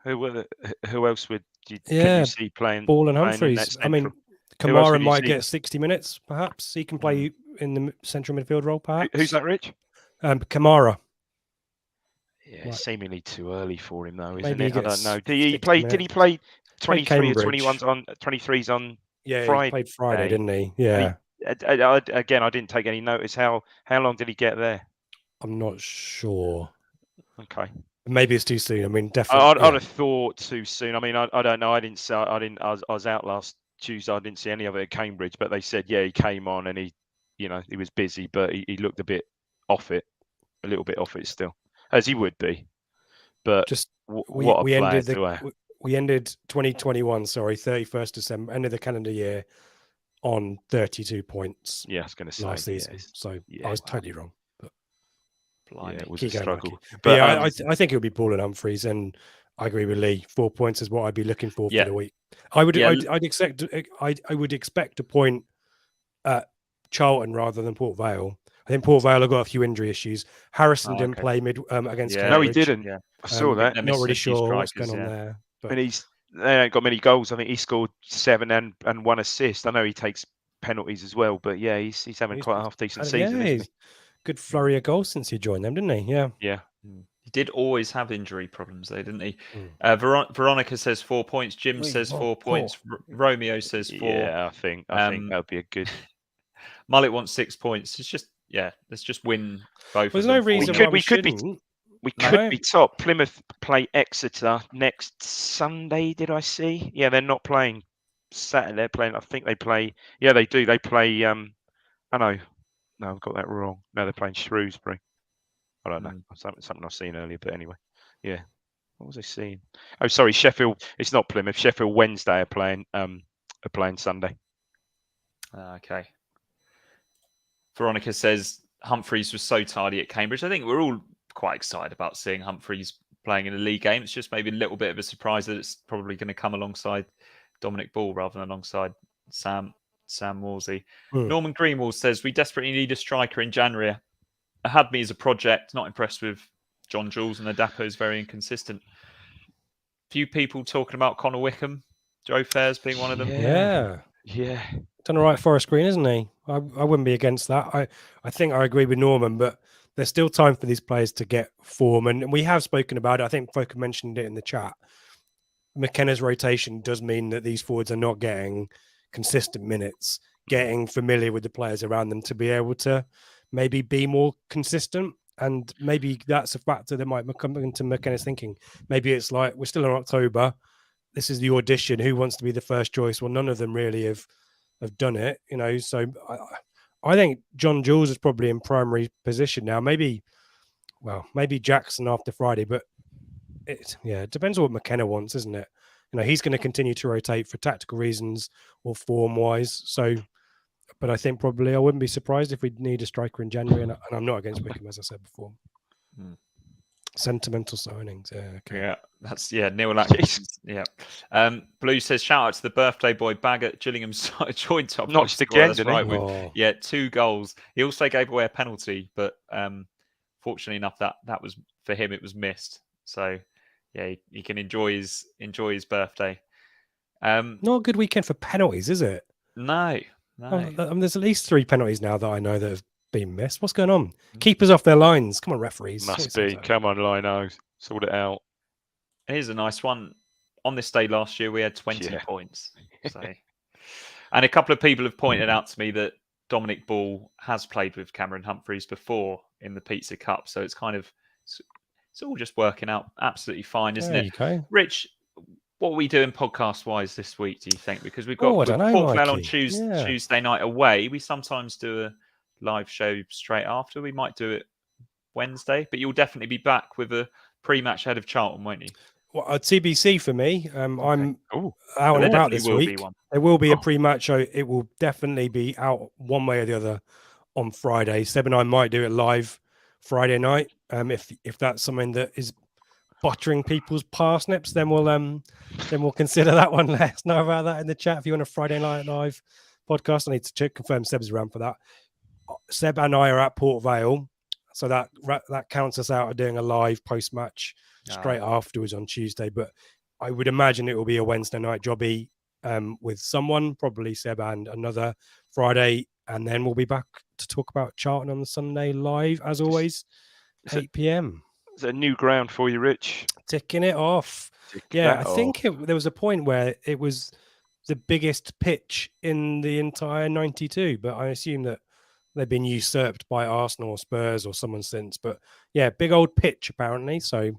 Who else can you see playing? Ball and Humphreys. I mean, Kamara might get 60 minutes, perhaps. He can play in the central midfield role, perhaps. Who's that, Rich? Kamara. Yeah, seemingly too early for him, though, isn't Maybe it? I don't know. Did he play 23 or 21s on 23s on Friday? He played Friday, didn't he? Yeah. Again, I didn't take any notice. How long did he get there? I'm not sure. Okay. Maybe it's too soon. I mean, definitely. I'd have thought too soon. I mean, I don't know. I was out last Tuesday. I didn't see any of it at Cambridge, but they said, he came on and he was busy, but he looked a bit off it, a little bit off it still, as he would be. But just what a player to have. we ended 2021, 31st December, end of the calendar year, on 32 points. Yeah, I was going to say last season. yes. So Yeah, I was totally wrong. But yeah, it was keep a going, struggle. Mikey. But yeah, I think it would be Paul and Humphreys, and I agree with Lee. 4 points is what I'd be looking for the week. I would expect a point at Charlton rather than Port Vale. I think Port Vale have got a few injury issues. Harrison didn't play against Cambridge. No, he didn't. Yeah. I saw that. Not really sure what's going on there. But... And they ain't got many goals. I think he scored 7 and 1 assist. I know he takes penalties as well, but yeah, he's having quite a half decent season, isn't he? Good flurry of goals since he joined them, didn't he? Yeah. Yeah. He did always have injury problems, though, didn't he? Veronica says 4 points. Jim says 4 points. Romeo says 4. Yeah, I think that would be a good. Mullet wants 6 points. It's just let's just win both. There's no reason why we could be top. Plymouth play Exeter next Sunday. Did I see? Yeah, they're not playing Saturday. They're playing. I think they play. Yeah, they do. They play. I know. No, I've got that wrong. No, they're playing Shrewsbury. I don't know. Something I've seen earlier, but anyway. Yeah. What was I seeing? Oh, sorry, Sheffield. It's not Plymouth. Sheffield Wednesday are playing Sunday. Okay. Veronica says Humphreys was so tidy at Cambridge. I think we're all quite excited about seeing Humphreys playing in a league game. It's just maybe a little bit of a surprise that it's probably going to come alongside Dominic Ball rather than alongside Sam Morsey. Norman Greenwald says we desperately need a striker in January. I had me as a project. Not impressed with John Jules, and Adapo is very inconsistent. Few people talking about Connor Wickham, Joe Fairs being one of them. Yeah. Done all right Forest Green, isn't he? I wouldn't be against that. I think I agree with Norman, but there's still time for these players to get form, and we have spoken about it. I think folk mentioned it in the chat. McKenna's rotation does mean that these forwards are not getting consistent minutes, getting familiar with the players around them to be able to maybe be more consistent. And maybe that's a factor that might come into McKenna's thinking. Maybe it's like, we're still in October. This is the audition. Who wants to be the first choice? Well, none of them really have done it, So I think John Jules is probably in primary position now. Maybe Jackson after Friday, but it depends on what McKenna wants, isn't it? He's going to continue to rotate for tactical reasons or form-wise. So, but I think probably I wouldn't be surprised if we need a striker in January, and I'm not against Wickham, as I said before. Sentimental signings. Yeah, that's Neil Atkins. Yeah. Blue says shout out to the birthday boy Baggett. Gillingham joined top. Notched again, that's right. With 2 goals. He also gave away a penalty, but fortunately enough, that was for him. It was missed. So yeah, he can enjoy his birthday. Not a good weekend for penalties, is it? No. There's at least 3 penalties now that I know that have been missed. What's going on? Keepers off their lines. Come on, referees. Must be. Come on, Lino. Sort it out. Here's a nice one. On this day last year, we had 20 points. So. And a couple of people have pointed out to me that Dominic Ball has played with Cameron Humphreys before in the Pizza Cup. So it's kind of, it's all just working out absolutely fine, isn't it? Okay. Rich, what are we doing podcast-wise this week, do you think? Because we've got Port Vale on Tuesday night away. We sometimes do a live show straight after. We might do it Wednesday, but you'll definitely be back with a pre-match ahead of Charlton, won't you? Well, a TBC for me. I'm out and about this week. There will be a pre-match show. It will definitely be out one way or the other on Friday. Seb and I might do it live Friday night. If that's something that is buttering people's parsnips, then we'll consider that one. Let us know about that in the chat if you want a Friday night live podcast. I need to confirm Seb's around for that. Seb and I are at Port Vale, so that counts us out of doing a live post-match straight afterwards on Tuesday. But I would imagine it will be a Wednesday night jobby with someone, probably Seb and another Friday, and then we'll be back to talk about Charlton on the Sunday live, as always, 8 p.m. Is it a new ground for you, Rich? Ticking it off. I think there was a point where it was the biggest pitch in the entire 92, but I assume that they've been usurped by Arsenal or Spurs or someone since. But yeah, big old pitch apparently. So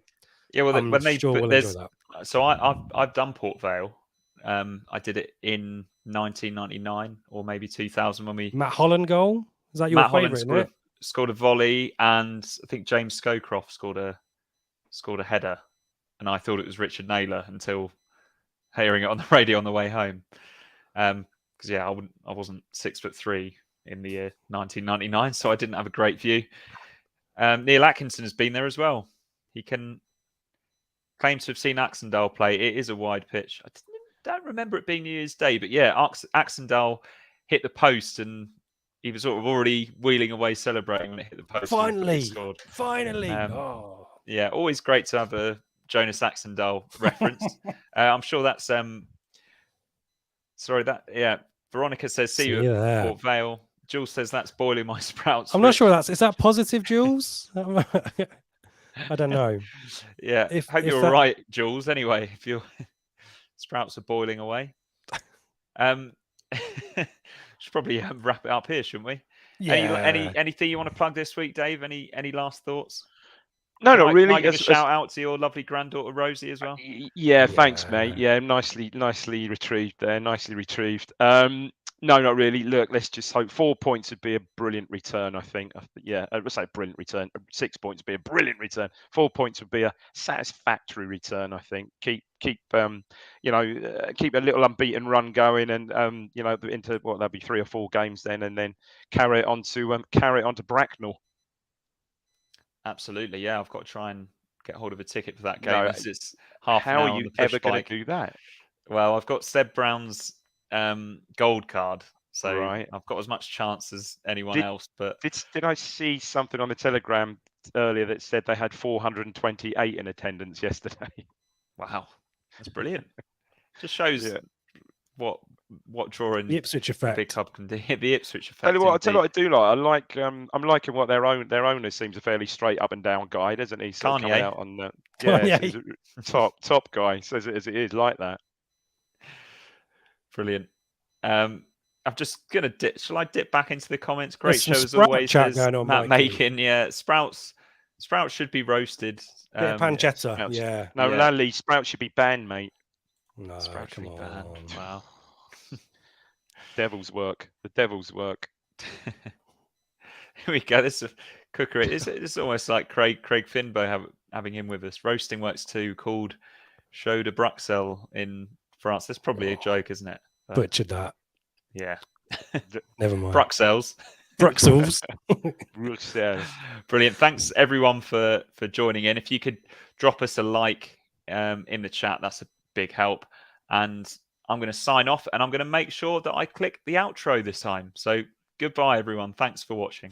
yeah, well, I'm sure we'll enjoy that. So I've done Port Vale. I did it in 1999 or maybe 2000 when we Matt Holland goal. Is that your favourite? Scored a volley, and I think James Scowcroft scored a header, and I thought it was Richard Naylor until hearing it on the radio on the way home. Because yeah, I wasn't 6'3" in the year 1999, so I didn't have a great view. Neil Atkinson has been there as well. He can claim to have seen Axendale play. It is a wide pitch. I don't remember it being New Year's Day, but yeah, Axendale hit the post and he was sort of already wheeling away celebrating when it hit the post. Finally. Yeah, always great to have a Jonas Axendale reference. I'm sure that's Veronica says, see you at Port Vale. Jules says that's boiling my sprouts. I'm not sure is that positive, Jules? I don't know. Yeah. Hope you're all right, Jules. Anyway, if your sprouts are boiling away. Should probably wrap it up here, shouldn't we? Yeah. Anything you want to plug this week, Dave? Any last thoughts? No, not really. Can I give a shout out to your lovely granddaughter Rosie as well? Yeah, thanks, mate. Yeah, nicely retrieved there. Nicely retrieved. No, not really. Look, let's just hope 4 points would be a brilliant return. I think. Yeah, I would say brilliant return. 6 points would be a brilliant return. 4 points would be a satisfactory return. I think. Keep keep a little unbeaten run going, and into what that'll be 3 or 4 games then, and then carry it on to Bracknell. Absolutely, yeah. I've got to try and get hold of a ticket for that game. It's half an hour. How are you ever going to do that? Well, I've got Seb Brown's gold card, so right. I've got as much chance as anyone else. But did I see something on the Telegram earlier that said they had 428 in attendance yesterday? Wow, that's brilliant. Just shows what drawing the Ipswich effect. Big club can do. The Ipswich effect. Tell you what I do like. I'm liking what their owner seems a fairly straight up and down guy, doesn't he? So coming out on the top guy, says it as it is, like that. Brilliant. I'm just gonna dip. Shall I dip back into the comments? Great show as always. Matt Makin, yeah. Sprouts should be roasted. Pancetta, yeah. No, Lally, Sprouts should be banned, mate. No, Sprouts should be banned. Wow. Devil's work. The devil's work. Here we go. This is cookery. It's almost like Craig Finbo having him with us. Roasting Works 2 called Show de Bruxelles in France. That's probably a joke, isn't it? Butchered that. Yeah. Never mind. Bruxelles. Bruxelles. Brilliant. Thanks everyone for joining in. If you could drop us a like in the chat, that's a big help. And I'm going to sign off, and I'm going to make sure that I click the outro this time. So goodbye, everyone. Thanks for watching.